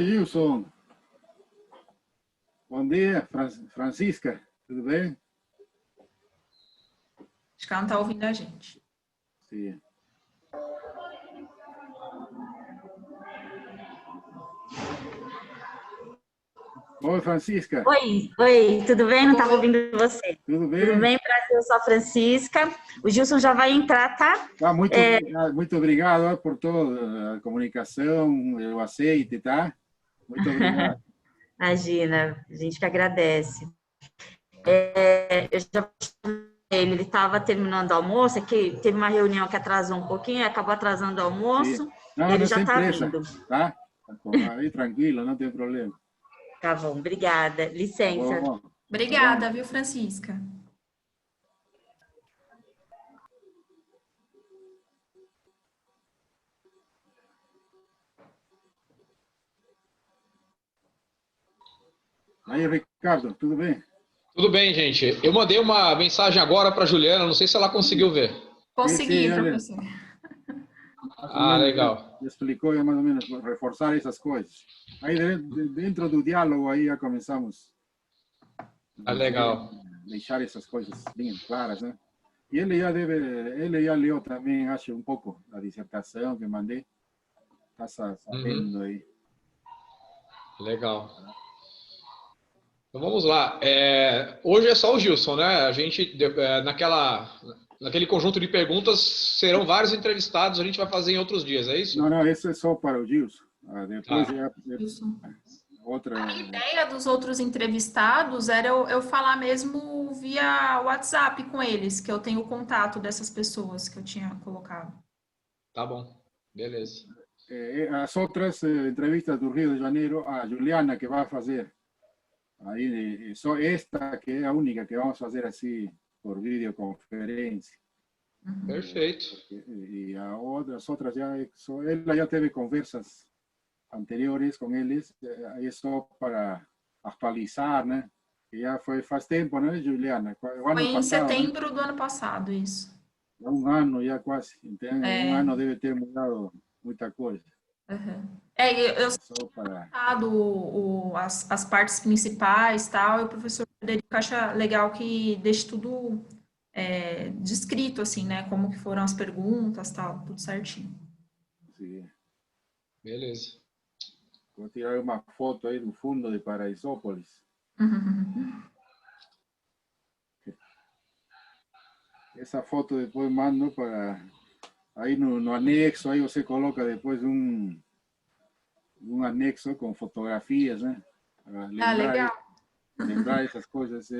Oi, Gilson. Bom dia, Francisca. Tudo bem? Acho que ela não está ouvindo a gente. Sim. Oi, Francisca. Oi, tudo bem? Não estava ouvindo você. Tudo bem? Tudo bem, prazer, eu sou a Francisca. O Gilson já vai entrar, tá? Muito obrigado por toda a comunicação, o aceite, tá? Muito obrigado. Imagina, a gente que agradece. Eu já ele estava terminando o almoço, aqui teve uma reunião que atrasou um pouquinho, acabou atrasando o almoço. Sim. Não, ele não já tem está pressa, vindo. tá? Aí tranquilo, não tem problema. Tá bom, obrigada. Licença. Tá bom. Obrigada, Tá bom. viu, Francisca? Aí, Ricardo, tudo bem? Tudo bem, gente. Eu mandei uma mensagem agora para a Juliana, não sei se ela conseguiu ver. Consegui, Sim, professor. Legal. Explicou mais ou menos, reforçar essas coisas. Aí dentro do diálogo aí já começamos Legal. deixar essas coisas bem claras, né? E ele já leu também, acho, um pouco da dissertação que mandei. Está sabendo aí. Legal. Então vamos lá. Hoje é só o Gilson, né? A gente, naquele conjunto de perguntas, serão vários entrevistados, a gente vai fazer em outros dias, é isso? Não, esse é só para o Gilson. Depois outra... A ideia dos outros entrevistados era eu falar mesmo via WhatsApp com eles, que eu tenho o contato dessas pessoas que eu tinha colocado. Tá bom, beleza. As outras entrevistas do Rio de Janeiro, a Juliana que vai fazer. Aí, só esta que é a única que vamos fazer assim, por videoconferência. Perfeito. E as outras, ela já teve conversas anteriores com eles, aí é só para atualizar, né? Que já foi faz tempo, né, Juliana? Foi em setembro do ano passado, isso. Um ano já quase, então um ano deve ter mudado muita coisa. Eu só contado as partes principais tal, e o professor Frederico acha legal que deixe tudo descrito, assim, né? Como que foram as perguntas tal, tudo certinho. Sim. Beleza. Vou tirar uma foto aí do fundo de Paraisópolis. Essa foto depois mando para... Aí no anexo, aí você coloca depois um anexo com fotografias, né? Lembrar essas coisas,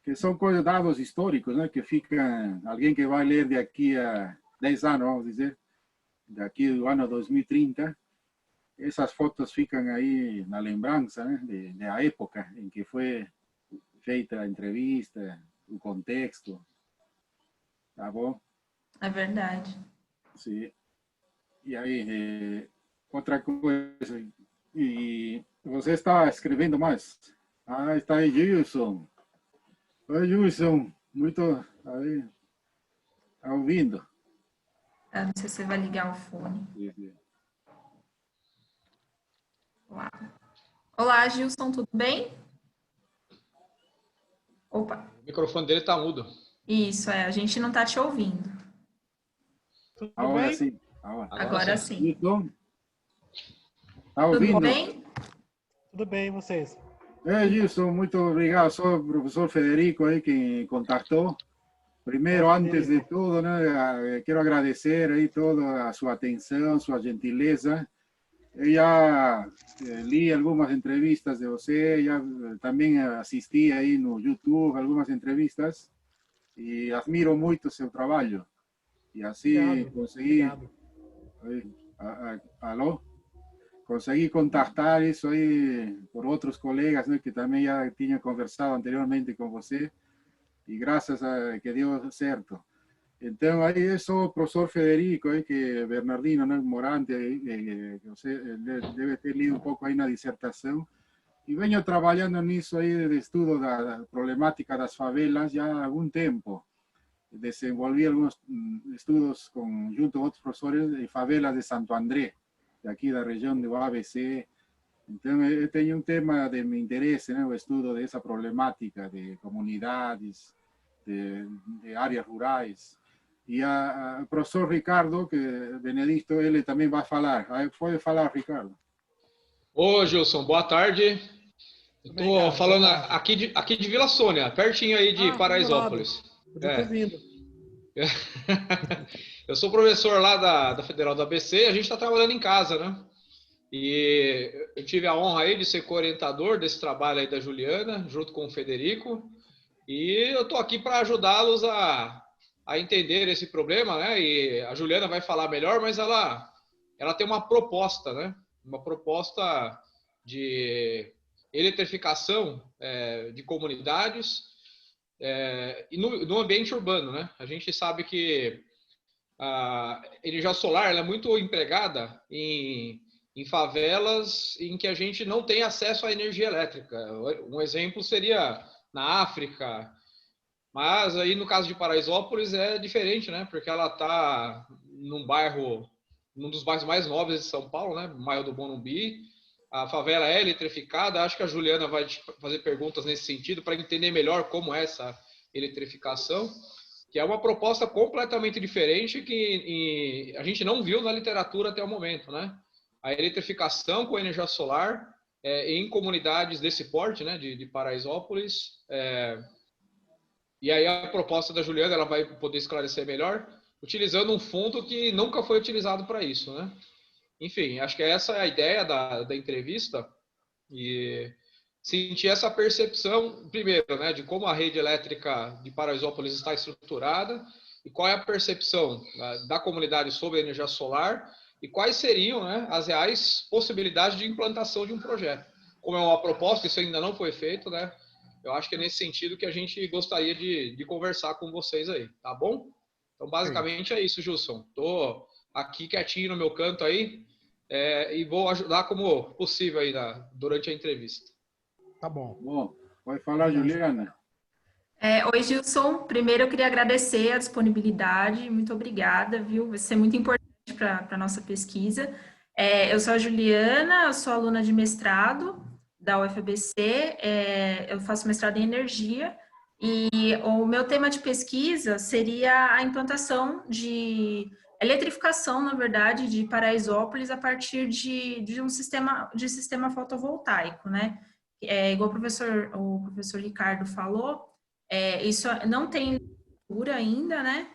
que são coisas, dados históricos, né? Que ficam, alguém que vai ler daqui a 10 anos, vamos dizer, daqui do ano 2030, essas fotos ficam aí na lembrança, né? Da época em que foi feita a entrevista, o contexto, tá bom? É verdade. Sim. E aí, outra coisa, e você está escrevendo mais? Está aí, Gilson. Oi, Gilson. Muito aí, tá ouvindo? Não sei se você vai ligar o fone. Sim. Olá, Gilson, tudo bem? Opa. O microfone dele está mudo. Isso, a gente não está te ouvindo. Agora sim. Agora sim. Gilson? Tá ouvindo? Tudo bem? Tudo bem, e vocês? Gilson, muito obrigado. Sou o professor Federico aí que contactou. Primeiro, antes de tudo, né, quero agradecer aí toda a sua atenção, sua gentileza. Eu já li algumas entrevistas de você, já também assisti aí no YouTube algumas entrevistas e admiro muito o seu trabalho. E assim consegui... Alô? Consegui contactar isso aí por outros colegas, né, que também já tinham conversado anteriormente com você e graças a que deu certo. Então, aí eu sou o professor Federico, que Bernardino, né, Morante, que você deve ter lido um pouco aí na dissertação, e venho trabalhando nisso aí de estudo da problemática das favelas já há algum tempo. Desenvolvi alguns estudos junto a outros professores de favelas de Santo André, de aqui da região do ABC, Então, eu tenho um tema de meu interesse, né? O estudo dessa problemática de comunidades, de áreas rurais. E o professor Ricardo, que Benedito, ele também vai falar. Pode falar, Ricardo. Ô, Gilson, boa tarde. Estou falando aqui de Vila Sônia, pertinho aí de Paraisópolis. Podia ter vindo. Eu sou professor lá da Federal do ABC, a gente está trabalhando em casa, né? E eu tive a honra aí de ser co-orientador desse trabalho aí da Juliana, junto com o Federico. E eu estou aqui para ajudá-los a entender esse problema, né? E a Juliana vai falar melhor, mas ela tem uma proposta, né? Uma proposta de eletrificação de comunidades e no ambiente urbano, né? A gente sabe que a energia solar ela é muito empregada em favelas em que a gente não tem acesso à energia elétrica. Um exemplo seria na África, mas aí no caso de Paraisópolis é diferente, né? Porque ela está num dos bairros mais nobres de São Paulo, né? No bairro do Morumbi. A favela é eletrificada. Acho que a Juliana vai te fazer perguntas nesse sentido para entender melhor como é essa eletrificação, que é uma proposta completamente diferente que a gente não viu na literatura até o momento, né? A eletrificação com energia solar em comunidades desse porte, né? De Paraisópolis. E aí a proposta da Juliana, ela vai poder esclarecer melhor, utilizando um fundo que nunca foi utilizado para isso, né? Enfim, acho que essa é a ideia da entrevista e sentir essa percepção, primeiro, né, de como a rede elétrica de Paraisópolis está estruturada e qual é a percepção da comunidade sobre a energia solar e quais seriam, né, as reais possibilidades de implantação de um projeto. Como é uma proposta, isso ainda não foi feito, né? Eu acho que é nesse sentido que a gente gostaria de conversar com vocês aí, tá bom? Então, basicamente é isso, Gilson. Estou aqui quietinho no meu canto aí e vou ajudar como possível aí durante a entrevista. Tá bom. Bom, pode falar, Juliana. Oi, Gilson. Primeiro eu queria agradecer a disponibilidade. Muito obrigada, viu? Vai ser muito importante para a nossa pesquisa. Eu sou a Juliana, eu sou aluna de mestrado da UFABC, eu faço mestrado em energia e o meu tema de pesquisa seria a implantação de eletrificação, na verdade, de Paraisópolis a partir de um sistema fotovoltaico, né? Igual o professor Ricardo falou, isso não tem literatura ainda, né?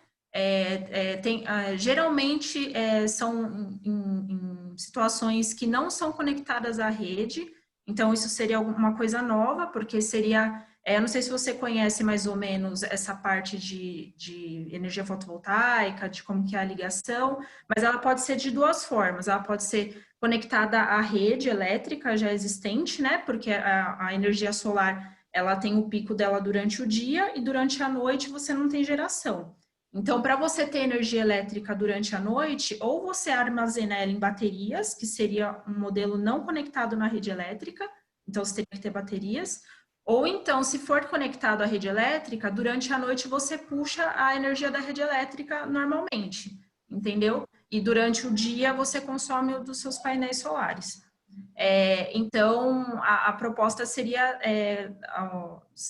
Geralmente são em situações que não são conectadas à rede, então isso seria uma coisa nova, porque seria, eu não sei se você conhece mais ou menos essa parte de energia fotovoltaica, de como que é a ligação, mas ela pode ser de duas formas, ela pode ser conectada à rede elétrica já existente, né, porque a energia solar, ela tem o pico dela durante o dia e durante a noite você não tem geração. Então, para você ter energia elétrica durante a noite, ou você armazena ela em baterias, que seria um modelo não conectado na rede elétrica, então você teria que ter baterias, ou então, se for conectado à rede elétrica, durante a noite você puxa a energia da rede elétrica normalmente, entendeu? E durante o dia você consome o dos seus painéis solares. Então, a proposta seria,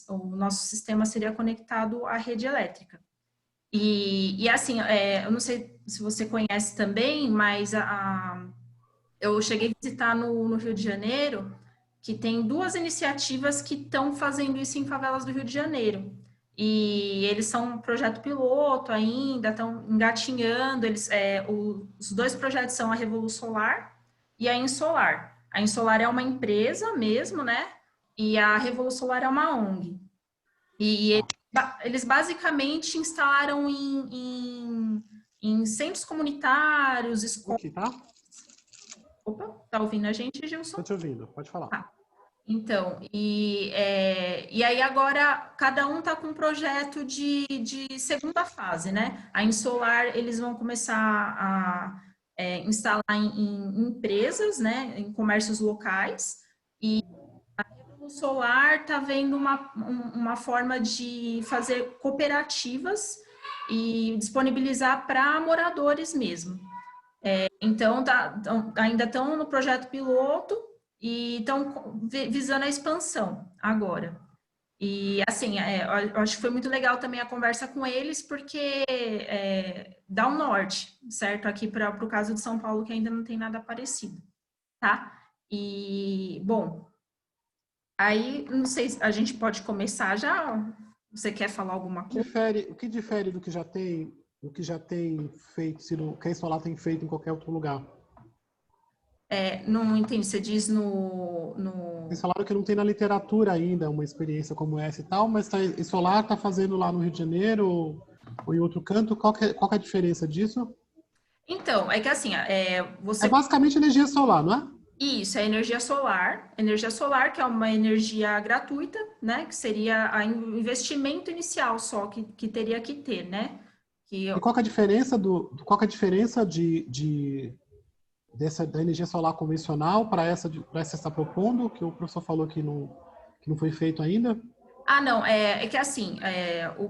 o nosso sistema seria conectado à rede elétrica. E assim, eu não sei se você conhece também, mas eu cheguei a visitar no Rio de Janeiro, que tem duas iniciativas que estão fazendo isso em favelas do Rio de Janeiro. E eles são um projeto piloto ainda, estão engatinhando. Os dois projetos são a Revolusolar e a Insolar. A Insolar é uma empresa mesmo, né? E a Revolusolar é uma ONG. E eles basicamente instalaram em centros comunitários, escolas. Aqui, tá? Opa, tá ouvindo a gente, Gilson? Estou te ouvindo, pode falar. Então, e aí agora cada um tá com um projeto de segunda fase, né? A Insolar, eles vão começar a instalar em empresas, né? Em comércios locais, e o Solar está vendo uma forma de fazer cooperativas e disponibilizar para moradores mesmo. Então, ainda estão no projeto piloto e estão visando a expansão agora. E, assim, eu acho que foi muito legal também a conversa com eles, porque dá um norte, certo? Aqui para o caso de São Paulo, que ainda não tem nada parecido, tá? E, bom, aí, não sei, a gente pode começar já? Você quer falar alguma coisa? O que difere do que já tem feito, que a Solar tem feito em qualquer outro lugar? Não entendi, você diz Eles falaram que não tem na literatura ainda uma experiência como essa e tal, mas a Solar está fazendo lá no Rio de Janeiro ou em outro canto. Qual que é a diferença disso? Então, é que assim, É basicamente energia solar, não é? Isso, é energia solar, que é uma energia gratuita, né? Que seria o investimento inicial só que teria que ter, né? E qual que é a diferença da energia solar convencional para essa que você está propondo, que o professor falou que não foi feito ainda? Não, é que assim,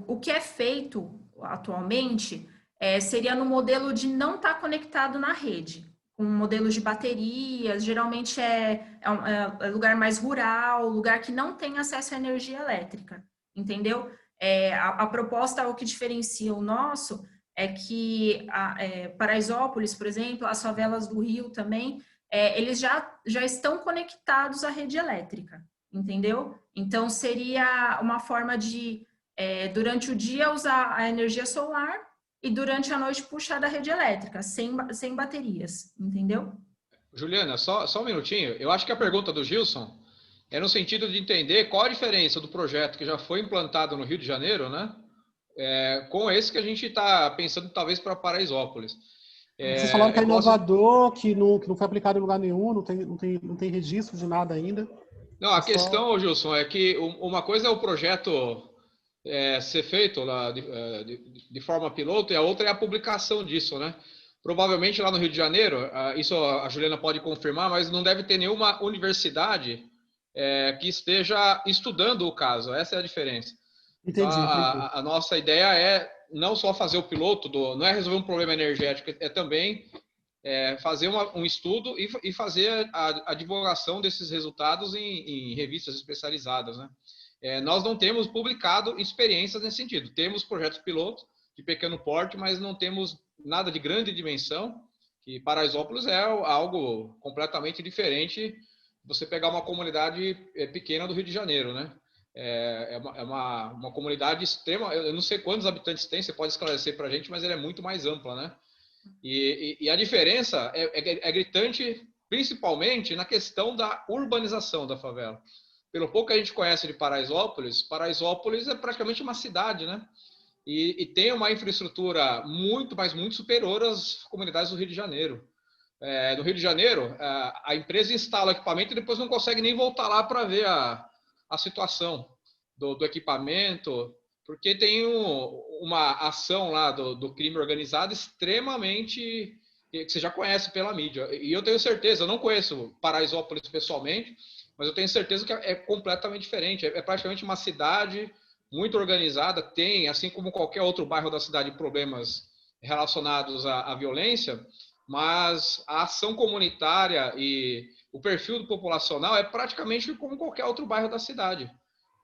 o que é feito atualmente seria no modelo de não estar conectado na rede, com modelos de baterias, geralmente é lugar mais rural, lugar que não tem acesso à energia elétrica, entendeu? A proposta, o que diferencia o nosso, é que Paraisópolis, por exemplo, as favelas do Rio também, eles já estão conectados à rede elétrica, entendeu? Então, seria uma forma de, durante o dia, usar a energia solar e durante a noite puxar da rede elétrica, sem baterias, entendeu? Juliana, só um minutinho. Eu acho que a pergunta do Gilson é no sentido de entender qual a diferença do projeto que já foi implantado no Rio de Janeiro, né? Com esse que a gente está pensando talvez para Paraisópolis. Vocês falaram que é inovador, que não foi aplicado em lugar nenhum, não tem registro de nada ainda. Não, a questão, Gilson, é que uma coisa é o projeto ser feito lá de forma piloto e a outra é a publicação disso, né? Provavelmente lá no Rio de Janeiro, isso a Juliana pode confirmar, mas não deve ter nenhuma universidade que esteja estudando o caso. Essa é a diferença. Entendi. A nossa ideia é não só fazer o piloto, não é resolver um problema energético, é também fazer um estudo e fazer a divulgação desses resultados em revistas especializadas, né? Nós não temos publicado experiências nesse sentido. Temos projetos pilotos de pequeno porte, mas não temos nada de grande dimensão, que Paraisópolis é algo completamente diferente. Você pegar uma comunidade pequena do Rio de Janeiro, né? É uma comunidade extrema. Eu não sei quantos habitantes tem, você pode esclarecer para a gente, mas ela é muito mais ampla, né? E a diferença é gritante, principalmente na questão da urbanização da favela. Pelo pouco que a gente conhece de Paraisópolis é praticamente uma cidade, né? E tem uma infraestrutura muito, mas muito superior às comunidades do Rio de Janeiro. No Rio de Janeiro, a empresa instala o equipamento e depois não consegue nem voltar lá para ver a situação do equipamento, porque tem uma ação lá do crime organizado extremamente que você já conhece pela mídia. E eu tenho certeza, eu não conheço Paraisópolis pessoalmente, mas eu tenho certeza que é completamente diferente. É praticamente uma cidade muito organizada, tem, assim como qualquer outro bairro da cidade, problemas relacionados à violência, mas a ação comunitária e o perfil populacional é praticamente como qualquer outro bairro da cidade,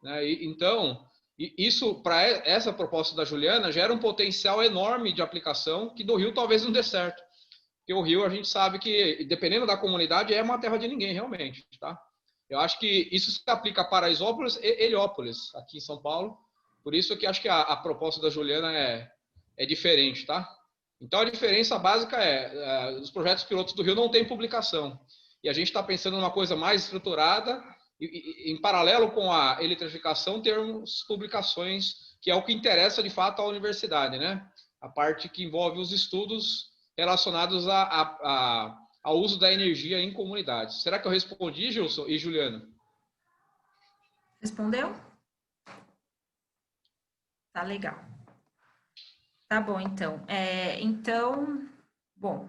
né? Então, isso, para essa proposta da Juliana, gera um potencial enorme de aplicação que do Rio talvez não dê certo. Porque o Rio, a gente sabe que, dependendo da comunidade, é uma terra de ninguém, realmente, tá? Eu acho que isso se aplica a Paraisópolis e Heliópolis, aqui em São Paulo. Por isso que acho que a proposta da Juliana é diferente, tá? Então, a diferença básica os projetos pilotos do Rio não têm publicação. E a gente está pensando numa coisa mais estruturada, e em paralelo com a eletrificação, termos publicações, que é o que interessa, de fato, à universidade, né? A parte que envolve os estudos relacionados ao uso da energia em comunidades. Será que eu respondi, Gilson e Juliana? Respondeu? Tá legal. Tá bom, então. Bom.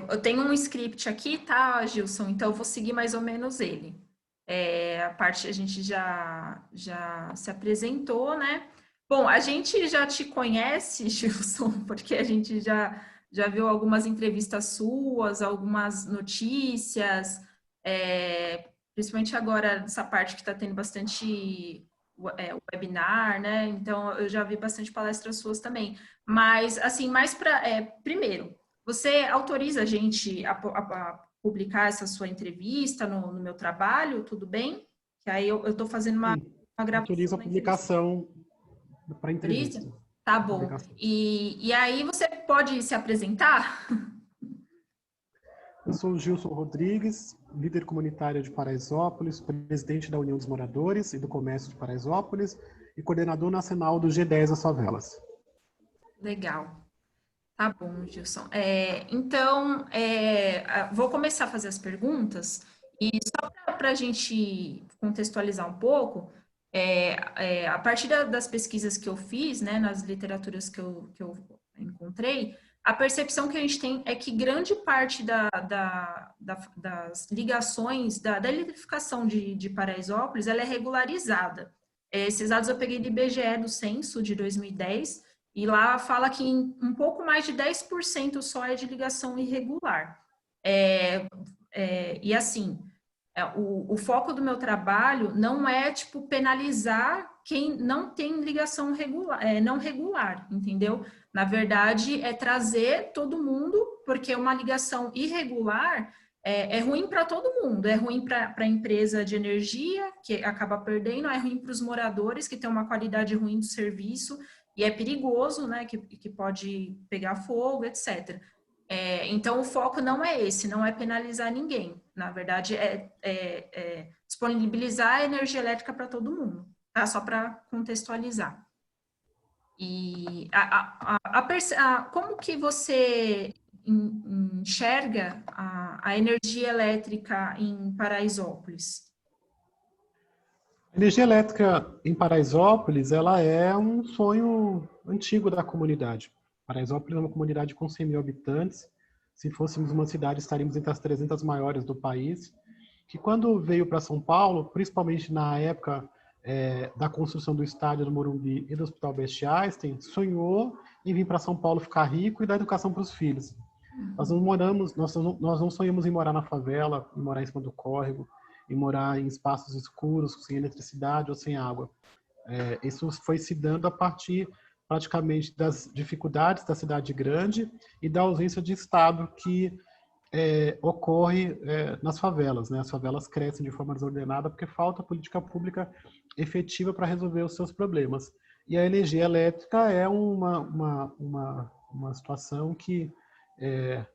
Eu tenho um script aqui, tá, Gilson? Então, eu vou seguir mais ou menos ele. A parte a gente já se apresentou, né? Bom, a gente já te conhece, Gilson, porque a gente já já viu algumas entrevistas suas, algumas notícias, principalmente agora, nessa parte que está tendo bastante webinar, né? Então, eu já vi bastante palestras suas também. Mas, assim, mais para... primeiro, você autoriza a gente a publicar essa sua entrevista no meu trabalho, tudo bem? Que aí eu estou fazendo uma gravação. Autoriza a publicação para entrevista. Tá bom. E aí você pode se apresentar? Eu sou o Gilson Rodrigues, líder comunitário de Paraisópolis, presidente da União dos Moradores e do Comércio de Paraisópolis e coordenador nacional do G10 das Favelas. Legal. Tá bom, Gilson. Então, vou começar a fazer as perguntas e só para a gente contextualizar um pouco, a partir das pesquisas que eu fiz, né, nas literaturas que eu encontrei, a percepção que a gente tem é que grande parte das ligações, da eletrificação de Paraisópolis, ela é regularizada. Esses dados eu peguei do IBGE, do censo de 2010, e lá fala que um pouco mais de 10% só é de ligação irregular. E assim, o foco do meu trabalho não é, tipo, penalizar quem não tem ligação não regular, entendeu? Na verdade, é trazer todo mundo, porque uma ligação irregular é ruim para todo mundo, é ruim para a empresa de energia, que acaba perdendo, é ruim para os moradores, que tem uma qualidade ruim do serviço, e é perigoso, né, que pode pegar fogo, etc. Então, o foco não é esse, não é penalizar ninguém. Na verdade, é disponibilizar a energia elétrica para todo mundo, tá? Só para contextualizar. E como que você enxerga a energia elétrica em Paraisópolis? A energia elétrica em Paraisópolis, ela é um sonho antigo da comunidade. Paraisópolis é uma comunidade com 100 mil habitantes. Se fôssemos uma cidade, estaríamos entre as 300 maiores do país. Que quando veio para São Paulo, principalmente na época da construção do estádio do Morumbi e do Hospital Albert Einstein, sonhou em vir para São Paulo ficar rico e dar educação para os filhos. Nós não sonhamos em morar na favela, em morar em cima do córrego, em morar em espaços escuros, sem eletricidade ou sem água. Isso foi se dando a partir praticamente das dificuldades da cidade grande e da ausência de Estado que ocorre nas favelas, né? As favelas crescem de forma desordenada porque falta política pública efetiva para resolver os seus problemas. E a energia elétrica é uma situação que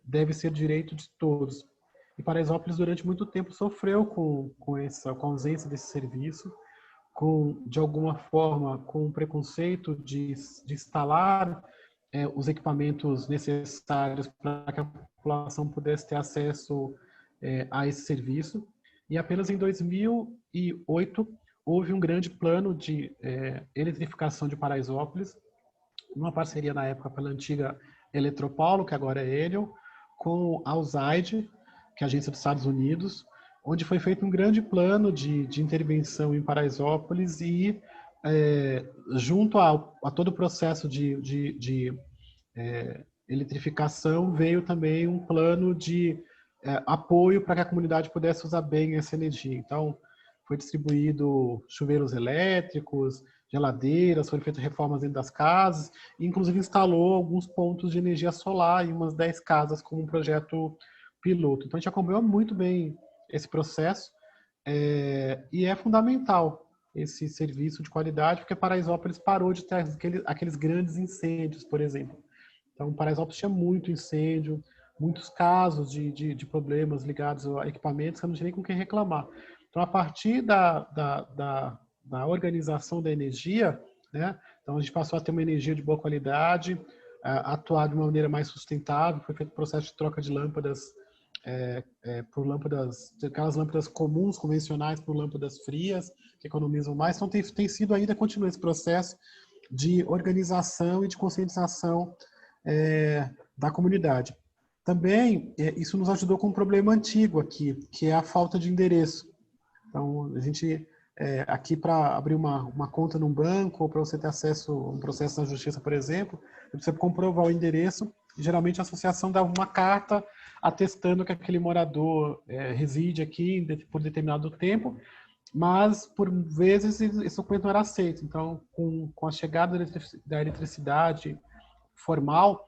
deve ser direito de todos. E Paraisópolis, durante muito tempo, sofreu com a ausência desse serviço, de alguma forma, com o preconceito de instalar os equipamentos necessários para que a população pudesse ter acesso a esse serviço. E apenas em 2008 houve um grande plano de eletrificação de Paraisópolis, uma parceria na época pela antiga Eletropaulo, que agora é Enel, com a USAID, que é a agência dos Estados Unidos, onde foi feito um grande plano de intervenção em Paraisópolis e junto a todo o processo de eletrificação veio também um plano de apoio para que a comunidade pudesse usar bem essa energia. Então, foi distribuído chuveiros elétricos, geladeiras, foram feitas reformas dentro das casas, e inclusive instalou alguns pontos de energia solar em umas 10 casas como um projeto piloto. Então, a gente acompanhou muito bem esse processo e é fundamental esse serviço de qualidade, porque Paraisópolis parou de ter aqueles grandes incêndios, por exemplo. Então, Paraisópolis tinha muito incêndio, muitos casos de problemas ligados a equipamentos que não tinha nem com quem reclamar. Então, a partir da organização da energia, né, então a gente passou a ter uma energia de boa qualidade, atuar de uma maneira mais sustentável, foi feito o processo de troca de lâmpadas por lâmpadas, aquelas lâmpadas comuns, convencionais, por lâmpadas frias, que economizam mais. Então, tem sido ainda, continua esse processo de organização e de conscientização da comunidade. Também, isso nos ajudou com um problema antigo aqui, que é a falta de endereço. Então, a gente, aqui para abrir uma conta num banco, ou para você ter acesso a um processo na justiça, por exemplo, você precisa comprovar o endereço, e geralmente a associação dava uma carta atestando que aquele morador reside aqui por determinado tempo, mas por vezes esse documento não era aceito. Então, com a chegada da eletricidade formal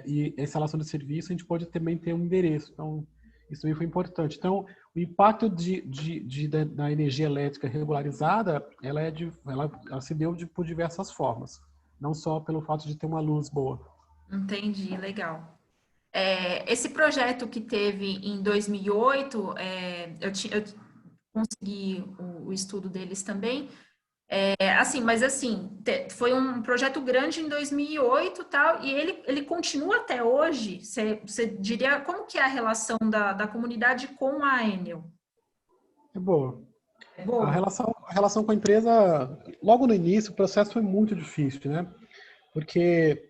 e a instalação de serviço, a gente pode também ter um endereço. Então, isso também foi importante. Então, o impacto da energia elétrica regularizada, ela se deu por diversas formas, não só pelo fato de ter uma luz boa. Entendi, legal. Esse projeto que teve em 2008, eu consegui o estudo deles também. Mas foi um projeto grande em 2008 tal, e ele continua até hoje. Você diria, como que é a relação da comunidade com a Enel? É boa. É boa? A relação com a empresa, logo no início, o processo foi muito difícil, né? Porque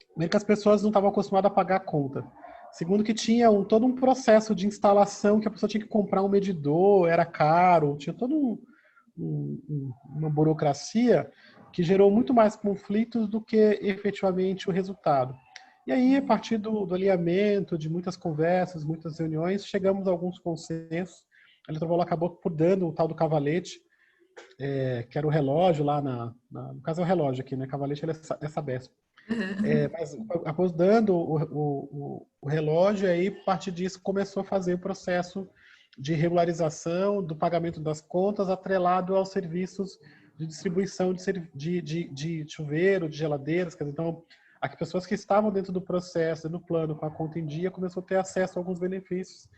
primeiro que as pessoas não estavam acostumadas a pagar a conta. Segundo que tinha todo um processo de instalação que a pessoa tinha que comprar um medidor, era caro, tinha todo uma burocracia que gerou muito mais conflitos do que efetivamente o resultado. E aí, a partir do alinhamento, de muitas conversas, muitas reuniões, chegamos a alguns consensos. A Eletropaulo acabou por dando o tal do cavalete, que era o relógio lá no caso é o relógio aqui, né? Cavalete é Sabesp. Mas após dando o relógio, aí a partir disso começou a fazer o processo de regularização do pagamento das contas atrelado aos serviços de distribuição de chuveiro, de geladeiras. Então, as pessoas que estavam dentro do processo, no plano, com a conta em dia, começou a ter acesso a alguns benefícios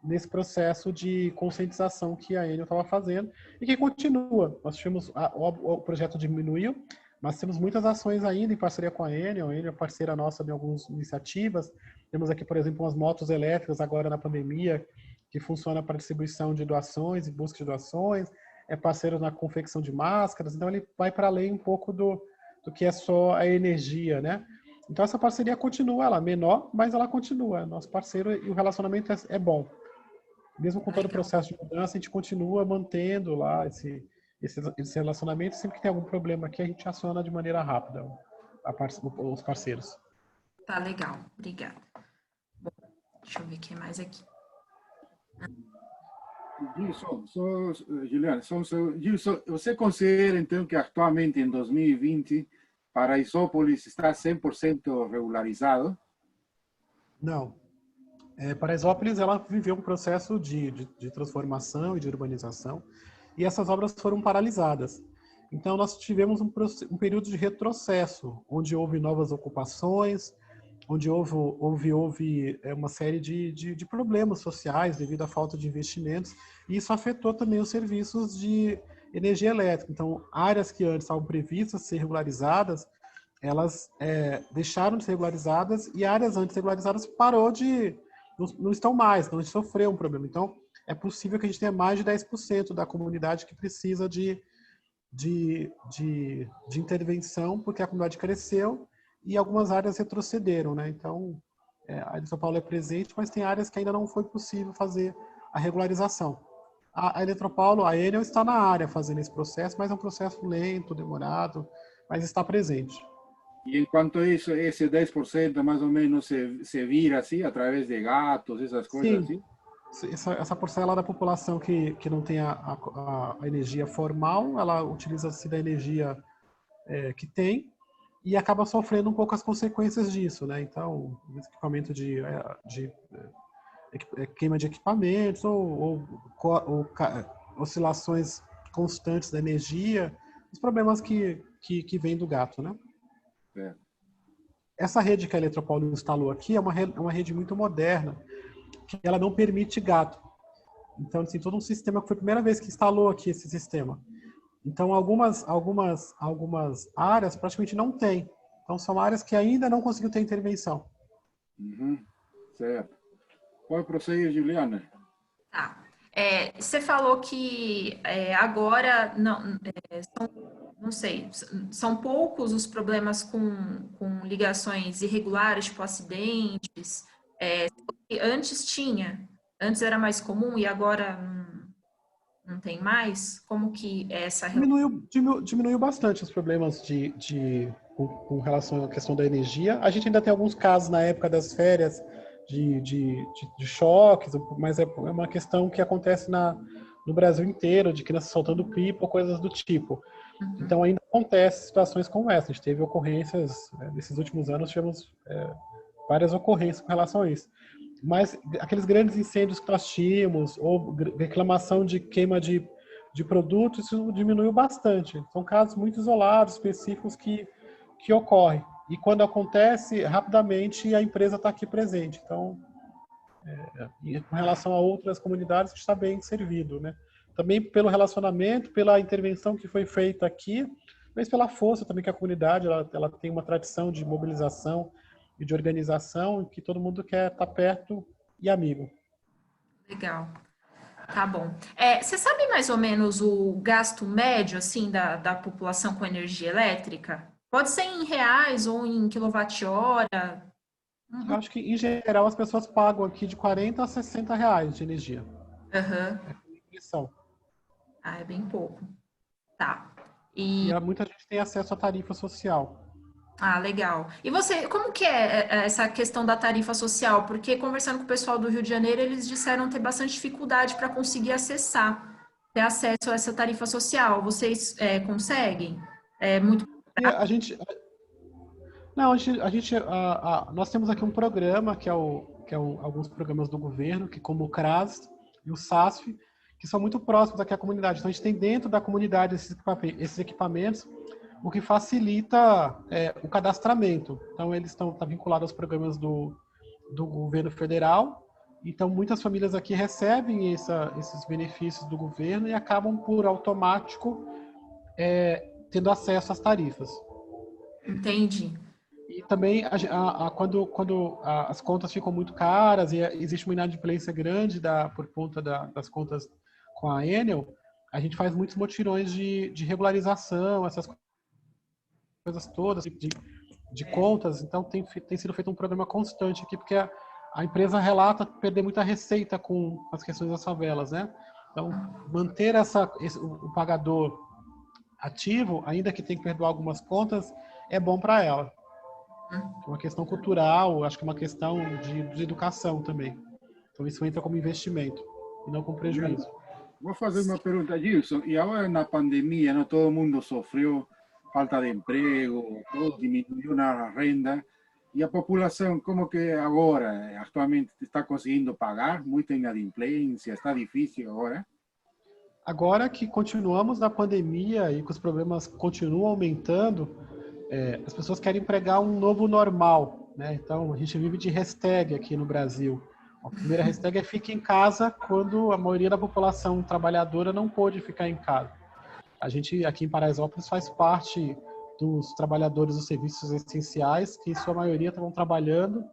nesse processo de conscientização que a Enel estava fazendo e que continua. Nós tivemos, o projeto diminuiu, mas temos muitas ações ainda em parceria com a Enel é parceira nossa em algumas iniciativas. Temos aqui, por exemplo, umas motos elétricas agora na pandemia, que funciona para distribuição de doações e busca de doações, é parceiro na confecção de máscaras, então ele vai para além um pouco do que é só a energia, né? Então essa parceria continua, ela é menor, mas ela continua, é nosso parceiro e o relacionamento é bom. Mesmo com todo o processo de mudança, a gente continua mantendo lá esse relacionamento. Sempre que tem algum problema aqui, a gente aciona de maneira rápida os parceiros. Tá, legal. Obrigada. Bom, deixa eu ver o que mais aqui. Juliana, você considera, então, que atualmente, em 2020, Paraisópolis está 100% regularizado? Não. Paraisópolis, ela viveu um processo de transformação e de urbanização, e essas obras foram paralisadas. Então, nós tivemos um período de retrocesso, onde houve novas ocupações, onde houve uma série de problemas sociais devido à falta de investimentos, e isso afetou também os serviços de energia elétrica. Então, áreas que antes estavam previstas ser regularizadas, elas deixaram de ser regularizadas, e áreas antes regularizadas não estão mais, então a gente sofreu um problema. Então, é possível que a gente tenha mais de 10% da comunidade que precisa de intervenção, porque a comunidade cresceu e algumas áreas retrocederam, né? Então, a Eletropaulo é presente, mas tem áreas que ainda não foi possível fazer a regularização. A Eletropaulo, a Enel está na área fazendo esse processo, mas é um processo lento, demorado, mas está presente. E enquanto a isso, esse 10% mais ou menos se vira assim, através de gatos, essas coisas? Sim. Assim? Essa porcela da população que não tem a energia formal, ela utiliza-se da energia que tem e acaba sofrendo um pouco as consequências disso, né? Então, equipamento de queima de equipamentos ou oscilações constantes da energia, os problemas que vêm do gato, né? Essa rede que a Eletropaulo instalou aqui é uma rede muito moderna, que ela não permite gato. Então, assim, todo um sistema que foi a primeira vez que instalou aqui esse sistema. Então, algumas áreas praticamente não tem. Então, são áreas que ainda não conseguiu ter intervenção. Certo. Pode prosseguir, Juliana. Tá. Você falou que agora não sei, são poucos os problemas com ligações irregulares, tipo acidentes. Antes tinha, antes era mais comum e agora não tem mais? Como que é essa relação? Diminuiu bastante os problemas de com relação à questão da energia. A gente ainda tem alguns casos na época das férias de choques, mas é uma questão que acontece no Brasil inteiro, de crianças soltando pipa ou coisas do tipo. Então ainda acontece situações como essa. A gente teve ocorrências, nesses últimos anos tivemos várias ocorrências com relação a isso. Mas aqueles grandes incêndios que nós tínhamos, ou reclamação de queima de produtos, isso diminuiu bastante. São casos muito isolados, específicos que ocorrem. E quando acontece, rapidamente a empresa está aqui presente. Então, e com relação a outras comunidades, está bem servido, né? Também pelo relacionamento, pela intervenção que foi feita aqui, mas pela força também que a comunidade ela tem uma tradição de mobilização e de organização, que todo mundo quer estar perto e amigo. Legal. Tá bom. Você sabe mais ou menos o gasto médio, assim, da população com energia elétrica? Pode ser em reais ou em quilowatt-hora? Eu acho que, em geral, as pessoas pagam aqui de 40 a 60 reais de energia. Uhum. Ah, é bem pouco. Tá. E muita gente tem acesso à tarifa social. Ah, legal. E você, como que é essa questão da tarifa social? Porque conversando com o pessoal do Rio de Janeiro, eles disseram ter bastante dificuldade para conseguir ter acesso a essa tarifa social. Vocês conseguem? É muito... Nós temos aqui um programa que é alguns programas do governo, que como o CRAS e o SASF, que são muito próximos aqui à comunidade. Então a gente tem dentro da comunidade esses equipamentos, o que facilita o cadastramento. Então eles estão vinculados aos programas do governo federal. Então muitas famílias aqui recebem esses benefícios do governo e acabam por automático tendo acesso às tarifas. Entendi. E também, quando as contas ficam muito caras e existe uma inadimplência grande por conta das contas com a Enel, a gente faz muitos mutirões de regularização, essas coisas todas, de contas. Então, tem sido feito um programa constante aqui, porque a empresa relata perder muita receita com as questões das favelas, né? Então, manter o pagador ativo, ainda que tenha que perdoar algumas contas, é bom para ela. É uma questão cultural, acho que é uma questão de educação também. Então isso entra como investimento e não como prejuízo. Vou fazer uma pergunta, Gilson. E agora na pandemia, não, todo mundo sofreu falta de emprego, todo diminuiu na renda. E a população, como que agora, atualmente, está conseguindo pagar? Muita inadimplência, está difícil agora? Agora que continuamos na pandemia e que os problemas continuam aumentando, as pessoas querem pregar um novo normal, né? Então, a gente vive de hashtag aqui no Brasil. A primeira hashtag é fique em casa, quando a maioria da população trabalhadora não pôde ficar em casa. A gente, aqui em Paraisópolis, faz parte dos trabalhadores dos serviços essenciais, que em sua maioria estavam trabalhando,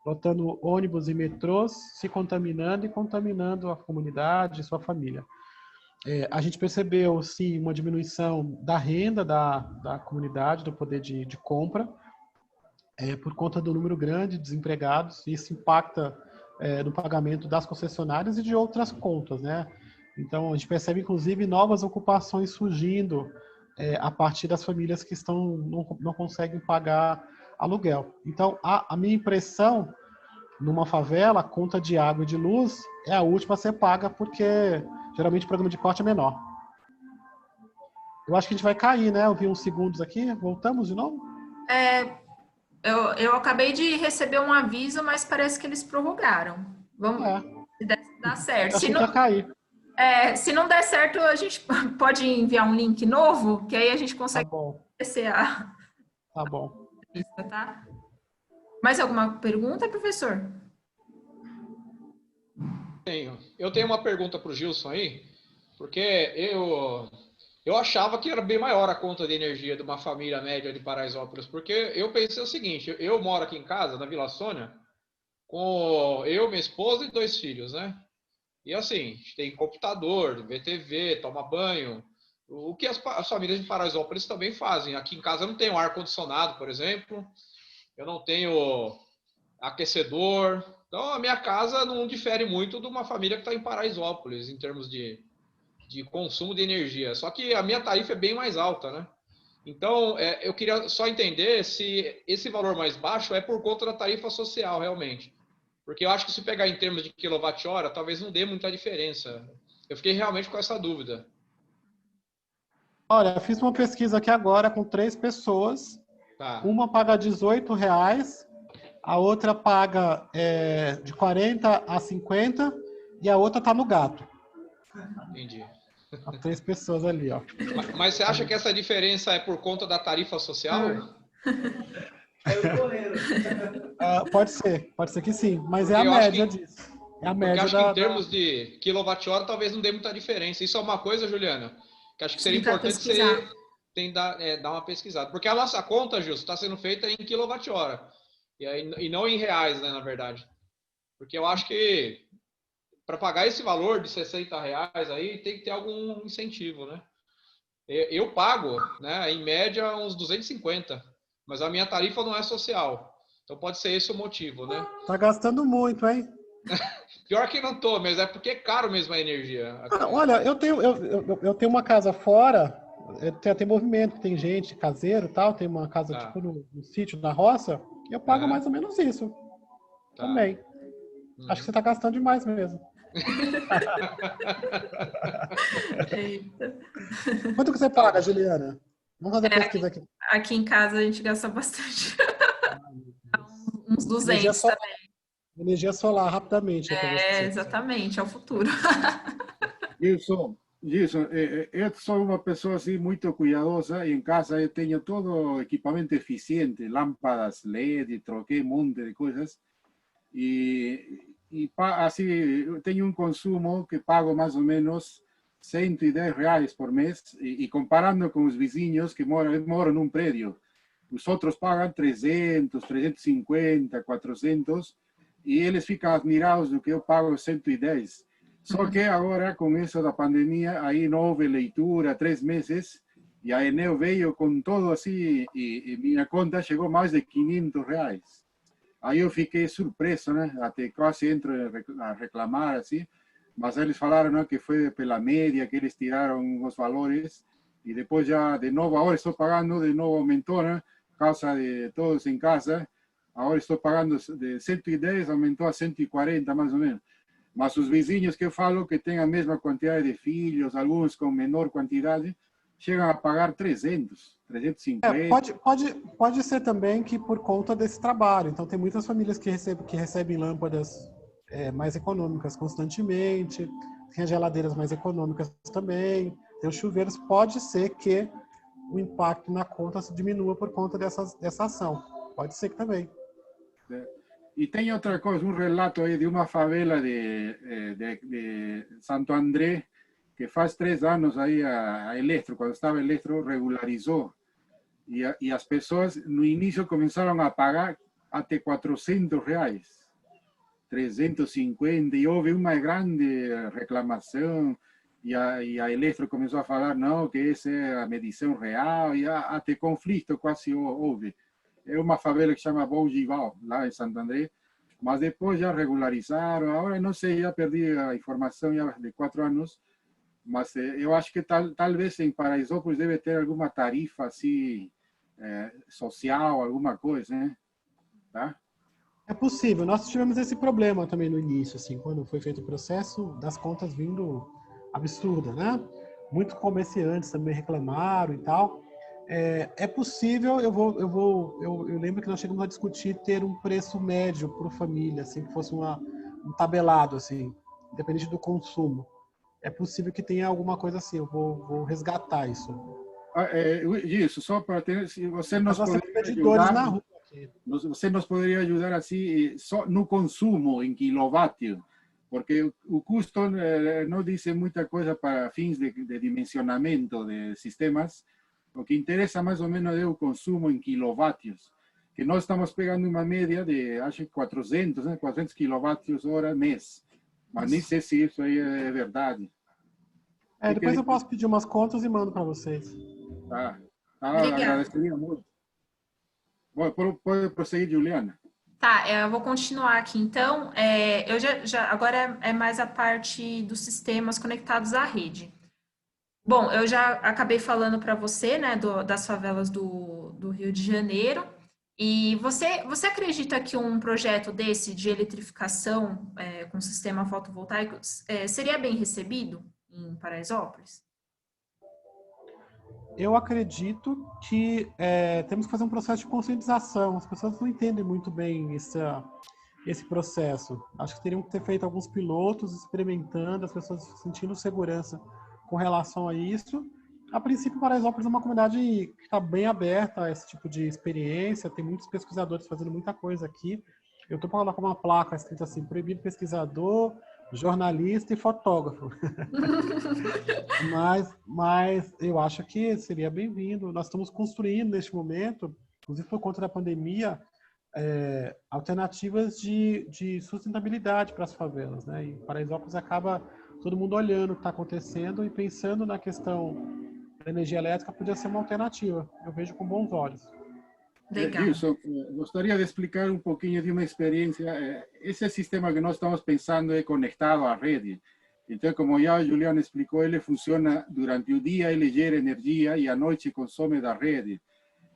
lotando ônibus e metrôs, se contaminando e contaminando a comunidade e sua família. A gente percebeu, sim, uma diminuição da renda da comunidade, do poder de compra, por conta do número grande de desempregados, e isso impacta no pagamento das concessionárias e de outras contas, né? Então, a gente percebe, inclusive, novas ocupações surgindo a partir das famílias que não conseguem pagar aluguel. Então, a minha impressão, numa favela, a conta de água e de luz é a última a ser paga, porque geralmente o programa de corte é menor. Eu acho que a gente vai cair, né? Eu vi uns segundos aqui. Voltamos de novo? Eu acabei de receber um aviso, mas parece que eles prorrogaram. Vamos dar certo. Eu achei que ia cair. Se não der certo, a gente pode enviar um link novo, que aí a gente consegue descer a... Tá bom. Tá? Mais alguma pergunta, professor? Eu tenho uma pergunta para o Gilson aí, porque eu achava que era bem maior a conta de energia de uma família média de Paraisópolis, porque eu pensei o seguinte, eu moro aqui em casa, na Vila Sônia, com eu, minha esposa e 2 filhos, né? E assim, a gente tem computador, vê TV, toma banho, o que as famílias de Paraisópolis também fazem. Aqui em casa eu não tenho ar-condicionado, por exemplo, eu não tenho aquecedor. Então, a minha casa não difere muito de uma família que está em Paraisópolis, em termos de consumo de energia. Só que a minha tarifa é bem mais alta, né? Então, eu queria só entender se esse valor mais baixo é por conta da tarifa social, realmente. Porque eu acho que se pegar em termos de quilowatt-hora, talvez não dê muita diferença. Eu fiquei realmente com essa dúvida. Olha, eu fiz uma pesquisa aqui agora com 3 pessoas. Tá. Uma paga R$18, a outra paga de 40 a 50 e a outra tá no gato. Entendi. Há 3 pessoas ali, ó. Mas você acha que essa diferença é por conta da tarifa social? Pode ser que sim, mas é a média disso. É a média porque acho que em termos de quilowatt-hora talvez não dê muita diferença. Isso é uma coisa, Juliana, que acho que seria importante você dar uma pesquisada. Porque a nossa conta, Justo, está sendo feita em quilowatt-hora. E não em reais, né, na verdade. Porque eu acho que para pagar esse valor de R$60 aí, tem que ter algum incentivo, né? Eu pago, né, em média, uns 250, mas a minha tarifa não é social. Então pode ser esse o motivo, né? Tá gastando muito, hein? Pior que não tô, mas é porque é caro mesmo a energia. Olha, eu tenho uma casa fora, tem movimento, tem gente, caseiro e tal, tem uma casa tipo no sítio, na roça, e eu pago mais ou menos isso. Também. Acho que você tá gastando demais mesmo. Quanto que você paga, Juliana? Vamos fazer pesquisa aqui. Aqui em casa a gente gasta bastante. Uns 200 também. Energia solar, rapidamente. Exatamente, é o futuro. Isso, eu sou uma pessoa assim muito cuidadosa e em casa eu tenho todo equipamento eficiente, lâmpadas LED, troquei um monte de coisas e assim, eu tenho um consumo que pago mais ou menos R$110 por mês e comparando com os vizinhos que moram num prédio, os outros pagam 300, 350, 400 e eles ficam admirados do que eu pago 110. Só que agora, com isso da pandemia, aí não houve leitura, 3 meses, e a Enel veio com todo assim, e minha conta chegou a mais de R$500. Aí eu fiquei surpreso, né? Até quase entro a reclamar, assim, mas eles falaram, né, que foi pela média, que eles tiraram os valores, e depois já, de novo, agora estou pagando, de novo aumentou, né? Causa de todos em casa, agora estou pagando de 110, aumentou a 140, mais ou menos. Mas os vizinhos que eu falo que têm a mesma quantidade de filhos, alguns com menor quantidade, chegam a pagar 300, 350. Pode ser também que por conta desse trabalho. Então, tem muitas famílias que recebem lâmpadas mais econômicas constantemente, tem as geladeiras mais econômicas também, tem os chuveiros. Pode ser que o impacto na conta se diminua por conta dessa ação. Pode ser que também. E tem outra coisa, um relato aí de uma favela de Santo André, que faz 3 anos aí a Elektro, quando estava Elektro, regularizou. E as pessoas no início começaram a pagar até R$400, 350, e houve uma grande reclamação, e a Elektro começou a falar, não, que essa é a medição real, e até conflito quase houve. É uma favela que chama Bougival, lá em Santo André, mas depois já regularizaram, agora não sei, já perdi a informação já de 4 anos, mas eu acho que talvez em Paraisópolis deve ter alguma tarifa assim, social, alguma coisa, né? Tá? É possível, nós tivemos esse problema também no início, assim, quando foi feito o processo das contas vindo absurda, né? Muitos comerciantes também reclamaram e tal. É possível, eu lembro que nós chegamos a discutir ter um preço médio por família, assim, que fosse um tabelado, assim, independente do consumo. É possível que tenha alguma coisa assim, eu vou resgatar isso. Isso, só para ter, se você nos poderia ajudar, na rua aqui. Você nos poderia ajudar assim, só no consumo em quilowatt, porque o custo não diz muita coisa para fins de dimensionamento de sistemas. O que interessa mais ou menos é o consumo em quilowatts, que nós estamos pegando uma média de, acho que 400, né? 400 kWh mês. Mas nem sei se isso aí é verdade. Depois eu posso pedir umas contas e mando para vocês. Tá, agradeceria muito. Bom, pode prosseguir, Juliana. Tá, eu vou continuar aqui. Então, agora é mais a parte dos sistemas conectados à rede. Bom, eu já acabei falando para você, né, das favelas do Rio de Janeiro. E você acredita que um projeto desse de eletrificação com sistema fotovoltaico seria bem recebido em Paraisópolis? Eu acredito que temos que fazer um processo de conscientização. As pessoas não entendem muito bem esse processo. Acho que teriam que ter feito alguns pilotos experimentando, as pessoas sentindo segurança com relação a isso. A princípio, Paraisópolis é uma comunidade que está bem aberta a esse tipo de experiência, tem muitos pesquisadores fazendo muita coisa aqui. Eu estou para colocar uma placa escrita assim, proibido pesquisador, jornalista e fotógrafo. mas eu acho que seria bem-vindo. Nós estamos construindo neste momento, inclusive por conta da pandemia, alternativas de sustentabilidade para as favelas, né? E Paraisópolis acaba todo mundo olhando o que está acontecendo e pensando na questão da energia elétrica, podia ser uma alternativa. Eu vejo com bons olhos. Gilson, gostaria de explicar um pouquinho de uma experiência. Esse sistema que nós estamos pensando é conectado à rede. Então, como já o Juliano explicou, ele funciona durante o dia, ele gera energia e à noite consome da rede.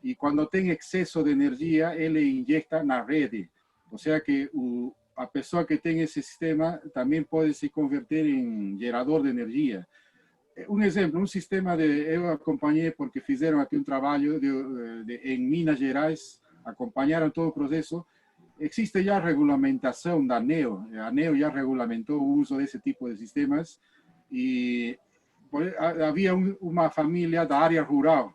E quando tem excesso de energia, ele injeta na rede. Ou seja que a pessoa que tem esse sistema também pode se converter em gerador de energia. Um exemplo, um sistema eu acompanhei porque fizeram aqui um trabalho em Minas Gerais, acompanharam todo o processo. Existe já regulamentação da ANEEL, a ANEEL já regulamentou o uso desse tipo de sistemas e havia uma família da área rural,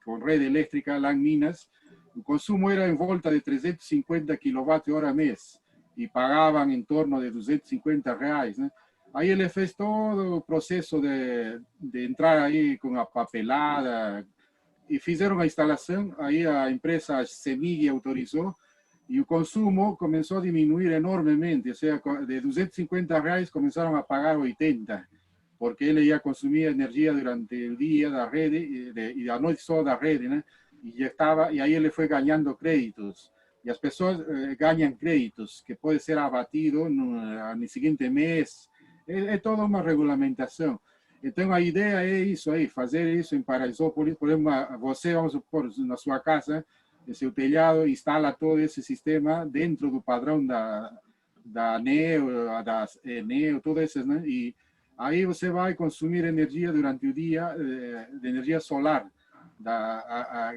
com rede elétrica lá em Minas, o consumo era em volta de 350 kWh mês e pagavam em torno de R$250, né? Aí ele fez todo o processo de entrar aí com a papelada e fizeram a instalação, aí a empresa Semig autorizou e o consumo começou a diminuir enormemente, ou seja, de R$250 começaram a pagar 80, porque ele ia consumir energia durante o dia da rede e à noite só da rede, né? E aí ele foi ganhando créditos. E as pessoas ganham créditos que pode ser abatido no seguinte mês. É toda uma regulamentação. Então, a ideia é isso aí, fazer isso em Paraisópolis. Por exemplo, você, vamos supor, na sua casa, no seu telhado, instala todo esse sistema dentro do padrão da ANEEL, da ENEL, todas essas, né? E aí você vai consumir energia durante o dia, de energia solar,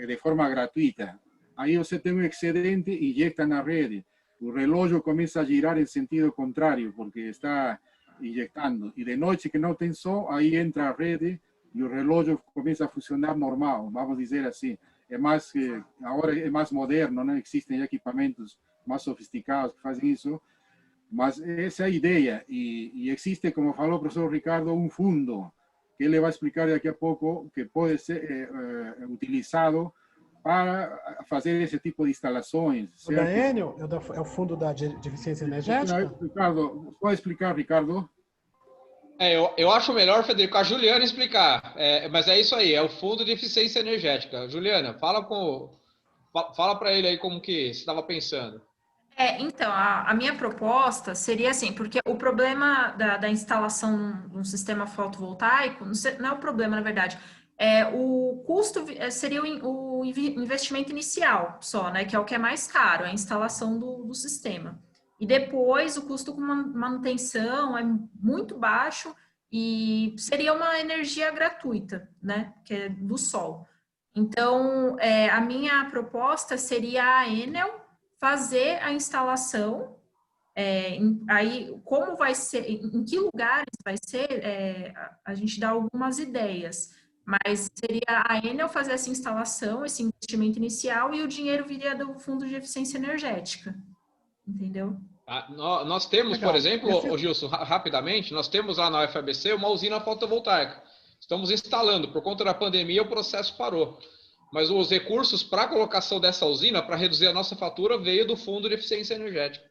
de forma gratuita. Aí você tem um excedente e injeta na rede. O relógio começa a girar em sentido contrário, porque está injetando. E de noite, que não tem sol, aí entra a rede e o relógio começa a funcionar normal, vamos dizer assim. Agora é mais moderno, né? Existem equipamentos mais sofisticados que fazem isso, mas essa é a ideia. E existe, como falou o professor Ricardo, um fundo, que ele vai explicar daqui a pouco, que pode ser utilizado para fazer esse tipo de instalações. O da Enel é o fundo de eficiência energética? Ricardo, pode explicar, Ricardo? Eu acho melhor, Federico, a Juliana explicar. Mas é isso aí, é o Fundo de Eficiência Energética. Juliana, fala para ele aí como que você estava pensando. Então, a minha proposta seria assim, porque o problema da instalação de um sistema fotovoltaico, não é o problema, na verdade, o custo seria o investimento inicial só, né, que é o que é mais caro, a instalação do sistema. E depois o custo com manutenção é muito baixo e seria uma energia gratuita, né, que é do sol. Então, a minha proposta seria a Enel fazer a instalação, aí como vai ser, em que lugares vai ser, a gente dá algumas ideias, mas seria a Enel fazer essa instalação, esse investimento inicial e o dinheiro viria do Fundo de Eficiência Energética, entendeu? Nós temos, por exemplo, Gilson, rapidamente, nós temos lá na UFABC uma usina fotovoltaica. Estamos instalando, por conta da pandemia o processo parou. Mas os recursos para a colocação dessa usina, para reduzir a nossa fatura, veio do Fundo de Eficiência Energética.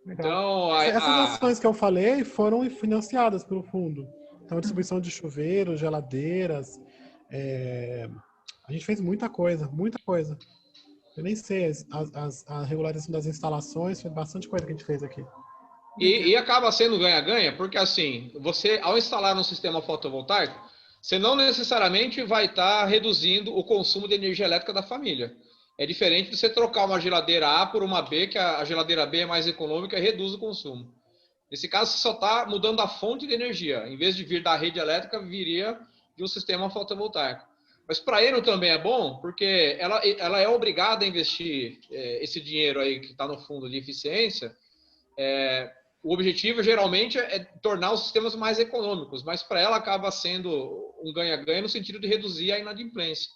Legal. Então, essas ações que eu falei foram financiadas pelo fundo. Então, distribuição de chuveiros, geladeiras. A gente fez muita coisa, muita coisa. Eu nem sei, a regularização das instalações, foi bastante coisa que a gente fez aqui. E acaba sendo ganha-ganha, porque assim, você, ao instalar um sistema fotovoltaico, você não necessariamente vai estar reduzindo o consumo de energia elétrica da família. É diferente de você trocar uma geladeira A por uma B, que a geladeira B é mais econômica e reduz o consumo. Nesse caso, você só está mudando a fonte de energia. Em vez de vir da rede elétrica, viria de um sistema fotovoltaico. Mas para ele também é bom, porque ela é obrigada a investir esse dinheiro aí que está no fundo de eficiência. O objetivo, geralmente, é tornar os sistemas mais econômicos, mas para ela acaba sendo um ganha-ganha no sentido de reduzir a inadimplência.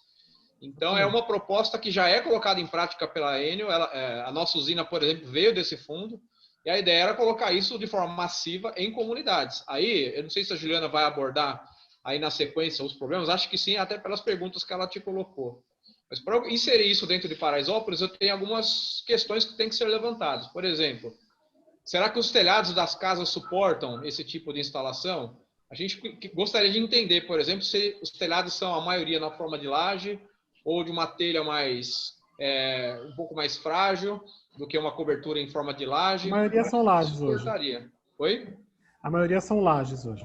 Então, é uma proposta que já é colocada em prática pela Enel. A nossa usina, por exemplo, veio desse fundo, e a ideia era colocar isso de forma massiva em comunidades. Aí, eu não sei se a Juliana vai abordar aí na sequência os problemas, acho que sim, até pelas perguntas que ela te colocou. Mas para inserir isso dentro de Paraisópolis, eu tenho algumas questões que têm que ser levantadas. Por exemplo, será que os telhados das casas suportam esse tipo de instalação? A gente gostaria de entender, por exemplo, se os telhados são a maioria na forma de laje ou de uma telha um pouco mais frágil do que uma cobertura em forma de laje. A maioria são lajes hoje. Oi? A maioria são lajes hoje.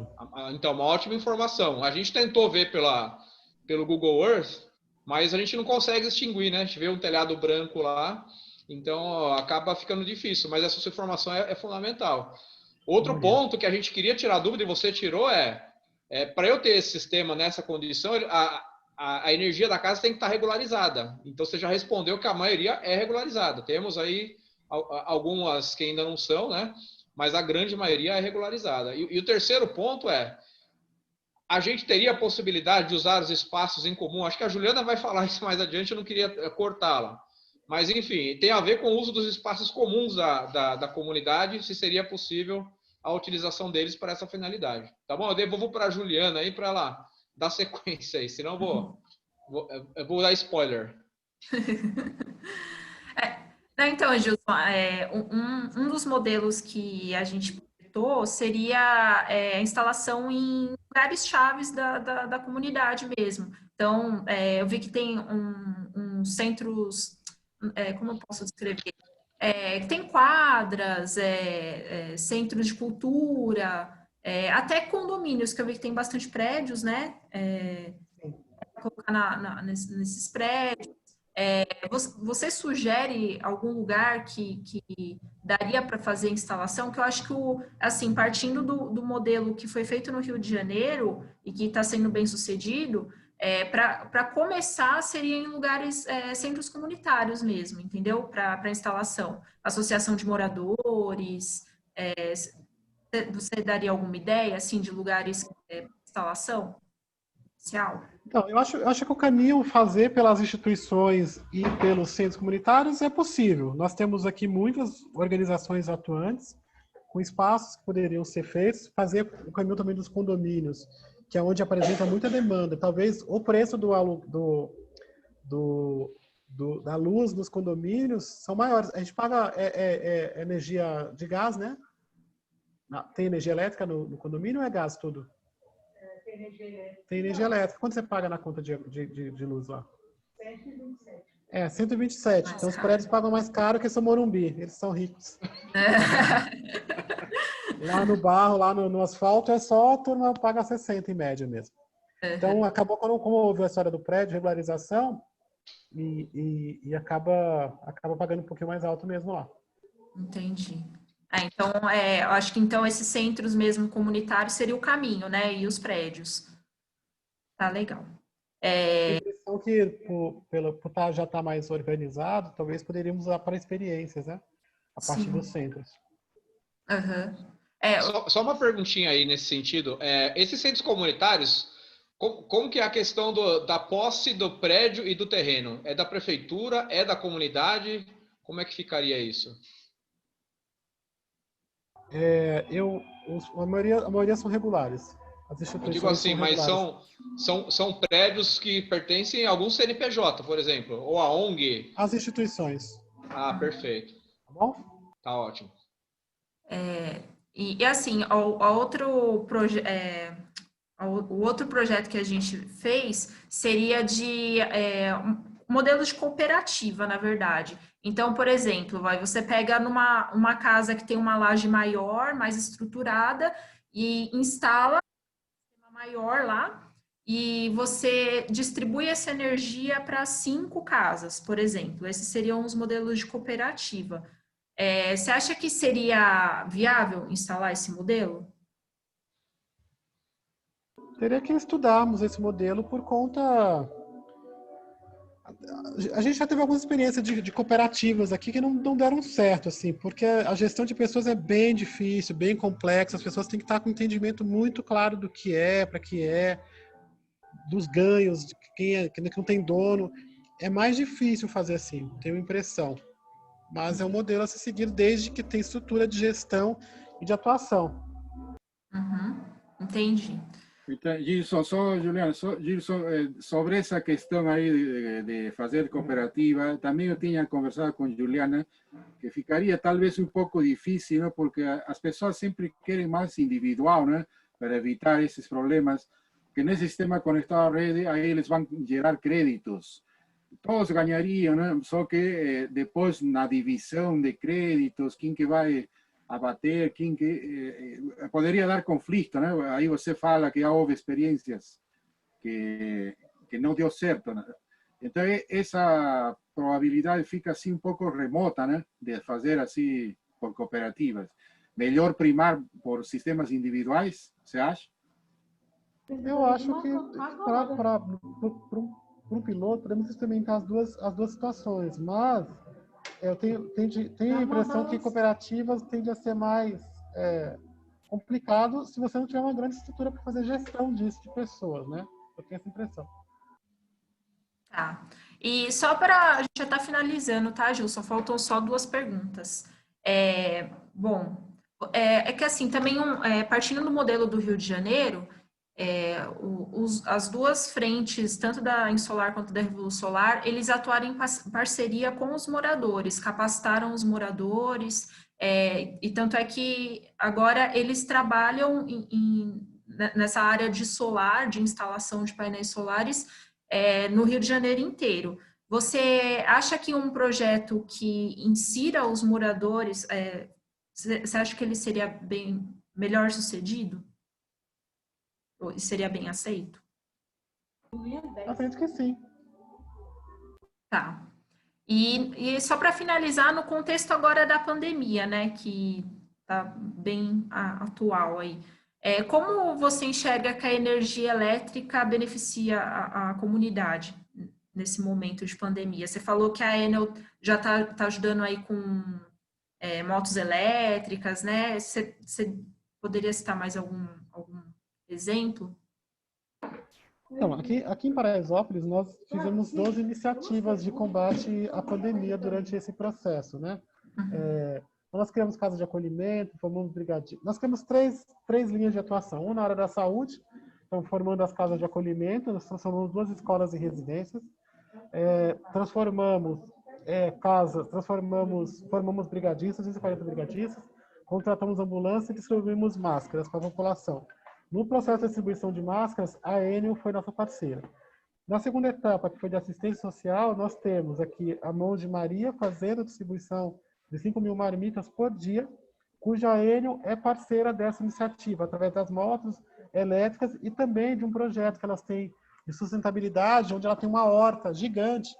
Então, uma ótima informação. A gente tentou ver pelo Google Earth, mas a gente não consegue distinguir, né? A gente vê um telhado branco lá, então acaba ficando difícil, mas essa sua informação é fundamental. Outro ponto que a gente queria tirar dúvida, e você tirou, para eu ter esse sistema nessa condição, a energia da casa tem que estar regularizada. Então, você já respondeu que a maioria é regularizada. Temos aí algumas que ainda não são, né? Mas a grande maioria é regularizada. E o terceiro ponto a gente teria a possibilidade de usar os espaços em comum. Acho que a Juliana vai falar isso mais adiante, eu não queria cortá-la. Mas, enfim, tem a ver com o uso dos espaços comuns da comunidade, se seria possível a utilização deles para essa finalidade. Tá bom? Eu devolvo para a Juliana aí para ela dar sequência aí, senão eu vou dar spoiler. Então, Gilson, um dos modelos que a gente projetou seria a instalação em lugares chaves da comunidade mesmo. Então, eu vi que tem uns centros, como eu posso descrever? Tem quadras, centros de cultura, até condomínios, que eu vi que tem bastante prédios, né? Colocar nesses prédios. Você sugere algum lugar que daria para fazer instalação? Que eu acho que, assim, partindo do modelo que foi feito no Rio de Janeiro e que está sendo bem sucedido, para começar seria em lugares, centros comunitários mesmo, entendeu? Para instalação. Associação de moradores. Você daria alguma ideia, assim, de lugares de instalação inicial? Então, eu acho que o caminho fazer pelas instituições e pelos centros comunitários é possível. Nós temos aqui muitas organizações atuantes com espaços que poderiam ser feitos, fazer o caminho também dos condomínios, que é onde apresenta muita demanda. Talvez o preço da luz nos condomínios são maiores. A gente paga energia de gás, né? Tem energia elétrica no condomínio ou é gás tudo? Tem energia elétrica. Quanto você paga na conta de luz lá? 127. 127. Então os prédios pagam mais caro que esse Morumbi. Eles são ricos. Lá no barro, lá no asfalto, só a turma paga 60 em média mesmo. Então acabou, como houve a história do prédio, regularização, e acaba pagando um pouquinho mais alto mesmo lá. Entendi. Então, eu acho que então esses centros mesmo comunitários seria o caminho, né? E os prédios. Tá legal. A impressão que, por já estar mais organizado, talvez poderíamos usar para experiências, né? A partir dos centros. Só uma perguntinha aí nesse sentido. Esses centros comunitários, como que é a questão da posse do prédio e do terreno? É da prefeitura? É da comunidade? Como é que ficaria isso? A maioria são regulares. As instituições, eu digo assim, mas são prédios que pertencem a algum CNPJ, por exemplo, ou a ONG? As instituições. Ah, perfeito. Tá bom? Tá ótimo. E assim, o outro projeto que a gente fez seria de modelo de cooperativa, na verdade. Então, por exemplo, você pega uma casa que tem uma laje maior, mais estruturada, e instala uma maior lá, e você distribui essa energia para 5 casas, por exemplo. Esses seriam os modelos de cooperativa. Você acha que seria viável instalar esse modelo? Teria que estudarmos esse modelo por conta... A gente já teve algumas experiências de cooperativas aqui que não deram certo, assim, porque a gestão de pessoas é bem difícil, bem complexa, as pessoas têm que estar com um entendimento muito claro do que é, para que é, dos ganhos, de quem não tem dono. É mais difícil fazer assim, tenho a impressão. Mas é um modelo a se seguir desde que tem estrutura de gestão e de atuação. Uhum, entendi. Então, Gilson, Juliana, Gilson, sobre essa questão aí de fazer cooperativa, também eu tinha conversado com Juliana que ficaria talvez um pouco difícil, ¿no? Porque as pessoas sempre querem mais individual, né? Para evitar esses problemas, que nesse sistema conectado à rede, aí eles vão gerar créditos. Todos ganhariam, né? Só que depois na divisão de créditos, quem que vai abater, quem que poderia dar conflito, né? Aí você fala que já houve experiências que não deu certo, né? Então essa probabilidade fica assim um pouco remota, né? De fazer assim por cooperativas. Melhor primar por sistemas individuais, você acha? Eu acho que para um piloto podemos experimentar as duas situações, mas eu tenho a impressão que cooperativas tendem a ser mais complicado se você não tiver uma grande estrutura para fazer gestão disso de pessoas, né? Eu tenho essa impressão. Tá. E só para... A gente já está finalizando, tá, Gil? Só faltam só 2 perguntas. Bom, é que assim, também partindo do modelo do Rio de Janeiro, as 2 frentes, tanto da Insolar quanto da Revolução Solar, eles atuaram em parceria com os moradores, capacitaram os moradores, e tanto é que agora eles trabalham nessa área de solar, de instalação de painéis solares, no Rio de Janeiro inteiro. Você acha que um projeto que insira os moradores, você acha que ele seria melhor sucedido? Ou seria bem aceito? Acredito que sim. Tá. E só para finalizar, no contexto agora da pandemia, né, que está bem atual aí, como você enxerga que a energia elétrica beneficia a comunidade nesse momento de pandemia? Você falou que a Enel já está ajudando aí com motos elétricas, né? Você poderia citar mais algum exemplo? Então, aqui em Paraisópolis, nós fizemos 12 iniciativas de combate à pandemia durante esse processo, né? Nós criamos casas de acolhimento, formamos brigadistas. Nós criamos três linhas de atuação. Uma na área da saúde, então formando as casas de acolhimento, nós transformamos 2 escolas em residências, formamos brigadistas, 240 brigadistas, contratamos ambulância e distribuímos máscaras para a população. No processo de distribuição de máscaras, a Enel foi nossa parceira. Na segunda etapa, que foi de assistência social, nós temos aqui a Mão de Maria fazendo a distribuição de 5.000 marmitas por dia, cuja Enel é parceira dessa iniciativa, através das motos elétricas e também de um projeto que elas têm de sustentabilidade, onde ela tem uma horta gigante,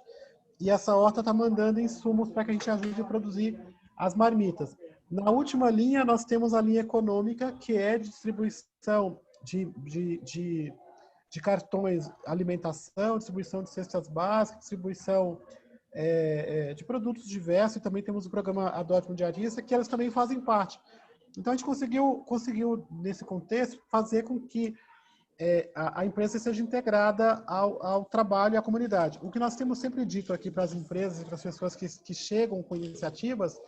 e essa horta está mandando insumos para que a gente ajude a produzir as marmitas. Na última linha, nós temos a linha econômica, que é de distribuição de cartões alimentação, distribuição de cestas básicas, distribuição de produtos diversos, e também temos o programa Adote um Diarista, que elas também fazem parte. Então, a gente conseguiu nesse contexto, fazer com que a empresa seja integrada ao trabalho e à comunidade. O que nós temos sempre dito aqui para as empresas e para as pessoas que chegam com iniciativas,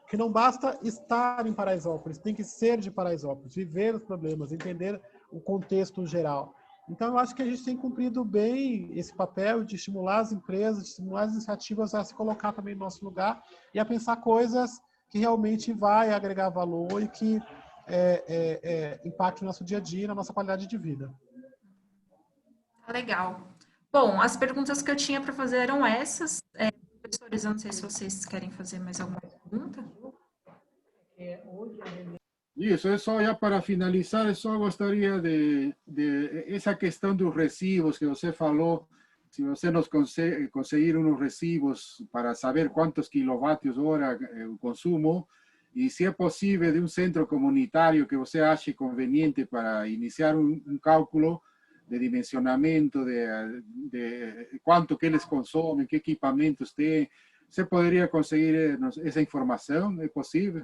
que não basta estar em Paraisópolis, tem que ser de Paraisópolis, viver os problemas, entender o contexto geral. Então, eu acho que a gente tem cumprido bem esse papel de estimular as empresas, de estimular as iniciativas a se colocar também no nosso lugar e a pensar coisas que realmente vai agregar valor e que impacte no nosso dia a dia, na nossa qualidade de vida. Legal. Bom, as perguntas que eu tinha para fazer eram essas. Professores, eu não sei se vocês querem fazer mais alguma pergunta. Isso, é só já para finalizar, eu só gostaria de essa questão dos recibos que você falou, se você nos conseguir uns recibos para saber quantos quilovatios-hora o consumo, e se é possível de um centro comunitário que você ache conveniente para iniciar um cálculo de dimensionamento, de quanto que eles consomem, que equipamentos têm, você poderia conseguir essa informação? É possível?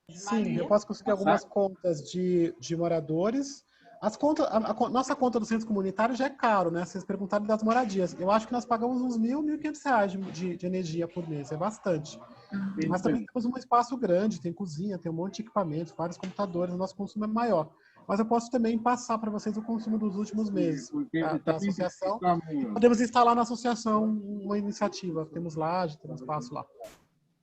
Sim, eu posso conseguir algumas contas de moradores. As contas, nossa conta do centro comunitário já é caro, né? Vocês perguntaram das moradias. Eu acho que nós pagamos uns R$ 1.500 de energia por mês, é bastante. Mas também temos um espaço grande, tem cozinha, tem um monte de equipamentos, vários computadores, o nosso consumo é maior. Mas eu posso também passar para vocês o consumo dos últimos meses da associação. Podemos instalar na associação uma iniciativa. Temos laje, temos espaço lá.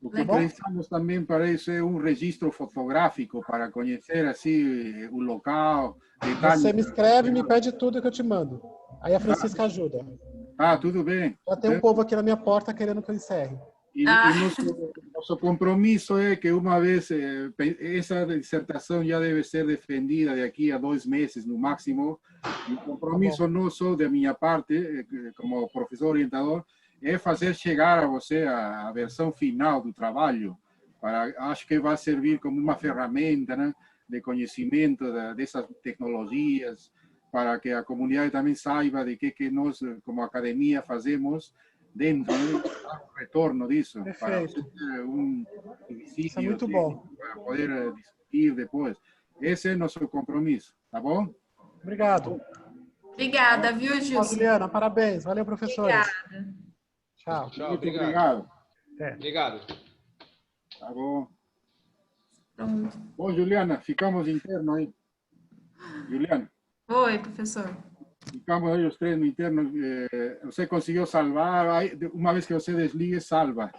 O que precisamos também para isso é um registro fotográfico para conhecer assim o local. Detalhes. Você me escreve e me pede tudo que eu te mando. Aí a Francisca ajuda. Ah, tudo bem. Já tem um povo aqui na minha porta querendo que eu encerre. E nosso compromisso é que uma vez essa dissertação já deve ser defendida daqui a 2 meses no máximo. E o compromisso nosso da minha parte, como professor orientador, é fazer chegar a você a versão final do trabalho. Acho que vai servir como uma ferramenta, né, de conhecimento dessas tecnologias, para que a comunidade também saiba de que nós, como academia, fazemos dentro, né, o retorno disso. Perfeito. Para um Isso é muito bom. Para poder discutir depois. Esse é nosso compromisso, tá bom? Obrigado. Obrigada, viu, Gilson? Juliana, parabéns. Valeu, professores. Obrigada. Tchau. Tchau, obrigado. Obrigado. Tá bom. Pronto. Bom, Juliana, ficamos interno aí. Juliana. Oi, professor. Ficamos aí os 3 no interno. Você conseguiu salvar. Aí, uma vez que você desligue, salva.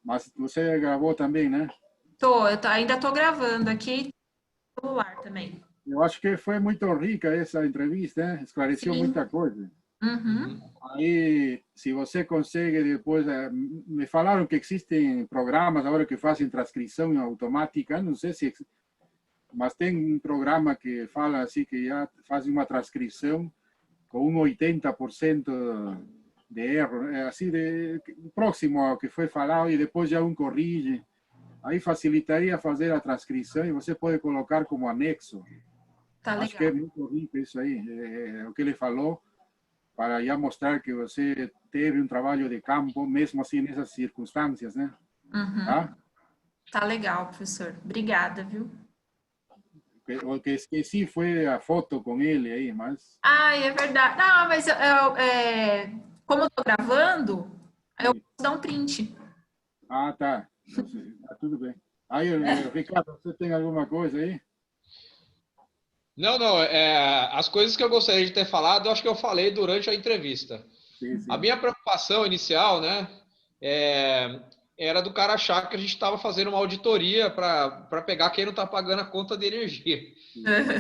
Mas você gravou também, né? Ainda estou gravando aqui no celular também. Eu acho que foi muito rica essa entrevista, né? Esclareceu muita coisa. Uhum. Aí, se você consegue depois... me falaram que existem programas agora que fazem transcrição automática, não sei se... Mas tem um programa que fala assim, que já faz uma transcrição com um 80% de erro, assim, próximo ao que foi falado, e depois já corrige. Aí facilitaria fazer a transcrição e você pode colocar como anexo. Tá legal. Acho que é muito rico isso aí, o que ele falou, para já mostrar que você teve um trabalho de campo, mesmo assim nessas circunstâncias, né? Uhum. Tá legal, professor. Obrigada, viu? O que esqueci foi a foto com ele aí, mas... Ah, é verdade. Não, mas como eu tô gravando, eu posso dar um print. Ah, tá. Tá tudo bem. Aí, Ricardo, você tem alguma coisa aí? Não. As coisas que eu gostaria de ter falado, eu acho que eu falei durante a entrevista. Sim. A minha preocupação inicial, né, era do cara achar que a gente estava fazendo uma auditoria para pegar quem não está pagando a conta de energia.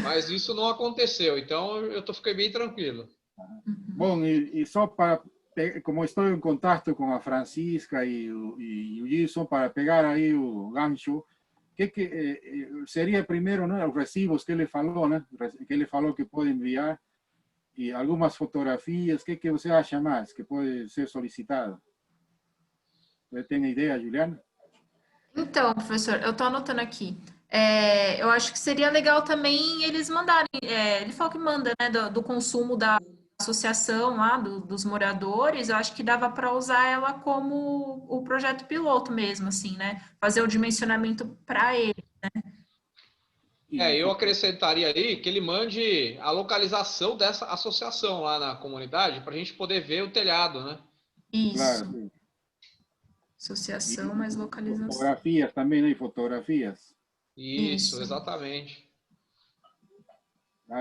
Mas isso não aconteceu, então eu fiquei bem tranquilo. Bom, e só para... Como estou em contato com a Francisca e o Gilson, para pegar aí o gancho, que seria primeiro, né, os recibos que ele falou, né, que ele falou que pode enviar, e algumas fotografias, que você acha mais que pode ser solicitado? Você tem ideia, Juliana? Então, professor, eu estou anotando aqui. Eu acho que seria legal também eles mandarem. Ele falou que manda, né, do consumo da associação lá, dos moradores. Eu acho que dava para usar ela como o projeto piloto mesmo, assim, né? Fazer o dimensionamento para ele, né? Eu acrescentaria aí que ele mande a localização dessa associação lá na comunidade para a gente poder ver o telhado, né? Isso. Claro. Associação, mais localização. Fotografias também, né? Fotografias. Isso, exatamente.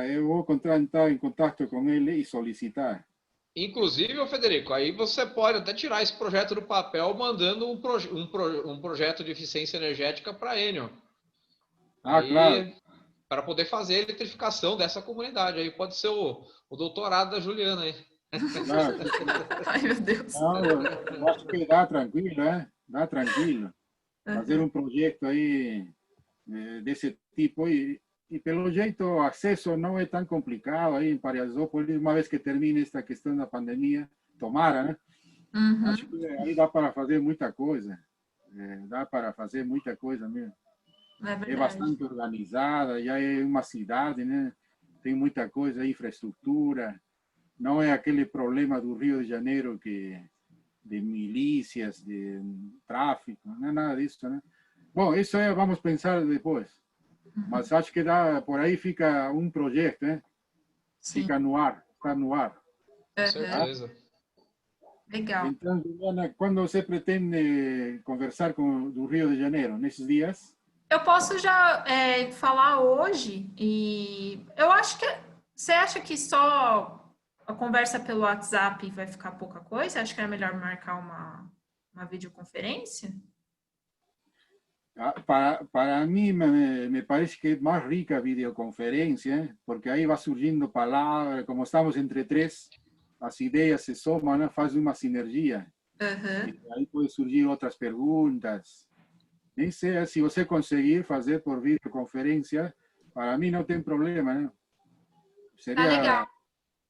Eu vou entrar em contato com ele e solicitar. Inclusive, Federico, aí você pode até tirar esse projeto do papel mandando um projeto de eficiência energética para a Enel. Claro. Para poder fazer a eletrificação dessa comunidade. Aí pode ser o doutorado da Juliana aí. Claro. Ai, meu Deus. Não, eu acho que dá tranquilo, né? Dá tranquilo. Fazer um projeto aí desse tipo. E pelo jeito, o acesso não é tão complicado aí em Paraisópolis, uma vez que termine esta questão da pandemia, tomara, né? Acho que aí dá para fazer muita coisa. Dá para fazer muita coisa mesmo. É bastante organizada, já é uma cidade, né? Tem muita coisa, infraestrutura. Não é aquele problema do Rio de Janeiro de milícias, de tráfico, não é nada disso, né? Bom, isso aí vamos pensar depois. Mas acho que dá, por aí fica um projeto, né? Sim. Fica no ar, está no ar. Com certeza. Legal. Então, Juliana, quando você pretende conversar do Rio de Janeiro? Nesses dias? Eu posso já falar hoje, e eu acho que... Você acha que só a conversa pelo WhatsApp vai ficar pouca coisa? Acho que é melhor marcar uma videoconferência? Para mí me parece que es más rica a videoconferencia, porque ahí va surgiendo palabras, como estamos entre tres, las ideas se soman, ¿no? Faz una sinergia. Y ahí puede surgir otras preguntas. Nem sei, se você conseguir fazer por videoconferência, para mim não tem problema, né? Seria... legal.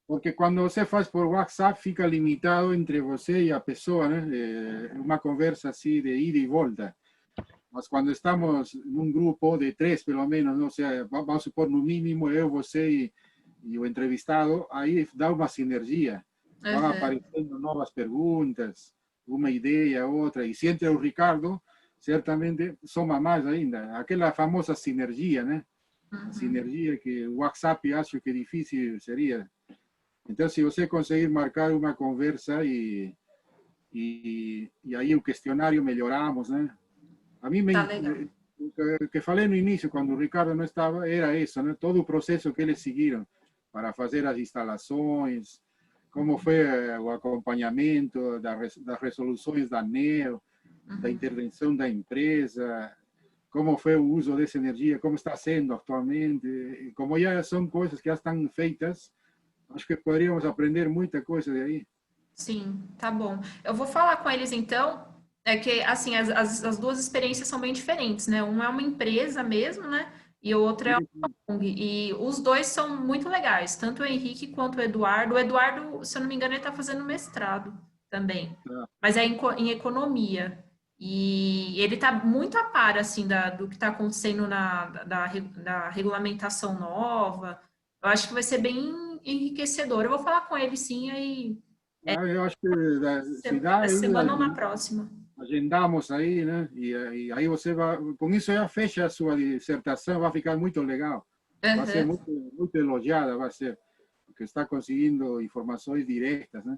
Porque quando você faz por WhatsApp, fica limitado entre você e a pessoa, né? Uma conversa assim de ida e volta. Mas quando estamos num grupo de três, pelo menos, não sei, vamos supor, no mínimo, eu, você e o entrevistado, aí dá uma sinergia. Vão aparecendo novas perguntas, uma ideia, outra. E se entra o Ricardo, certamente soma mais ainda. Aquela famosa sinergia, né? A sinergia que o WhatsApp acho que difícil seria. Então, se você conseguir marcar uma conversa e aí o questionário melhoramos, né? A mim, o que falei no início, quando o Ricardo não estava, era isso, né? Todo o processo que eles seguiram para fazer as instalações, como foi o acompanhamento das resoluções da ANEEL, da intervenção da empresa, como foi o uso dessa energia, como está sendo atualmente. Como já são coisas que já estão feitas, acho que poderíamos aprender muita coisa daí. Sim, tá bom. Eu vou falar com eles então. É que, assim, as duas experiências são bem diferentes, né? Uma é uma empresa mesmo, né? E o outro é uma ONG. E os dois são muito legais, tanto o Henrique quanto o Eduardo. O Eduardo, se eu não me engano, ele está fazendo mestrado também, mas é em economia. E ele está muito a par, assim, do que está acontecendo da regulamentação nova. Eu acho que vai ser bem enriquecedor. Eu vou falar com ele, sim, aí... eu acho que se dá... Semana ou na próxima. Agendamos aí, né? E aí você vai... Com isso já fecha a sua dissertação, vai ficar muito legal. Vai ser muito elogiada, vai ser. Porque está conseguindo informações diretas, né?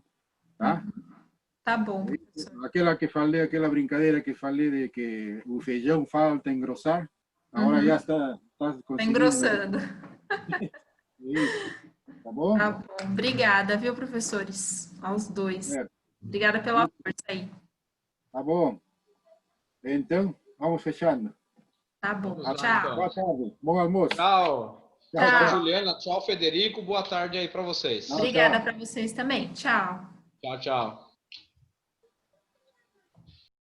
Tá? Tá bom. Aquela brincadeira que falei de que o feijão falta engrossar, agora já está conseguindo. Está engrossando. Isso. Tá bom? Tá bom. Obrigada, viu, professores? Aos dois. Obrigada pela força aí. Tá bom. Então, vamos fechando. Tá bom. Vamos lá, tchau. então. Boa tarde. Bom almoço. Tchau. Tchau. Tchau, Juliana. Tchau, Federico. Boa tarde aí para vocês. Obrigada para vocês também. Tchau. Tchau, tchau.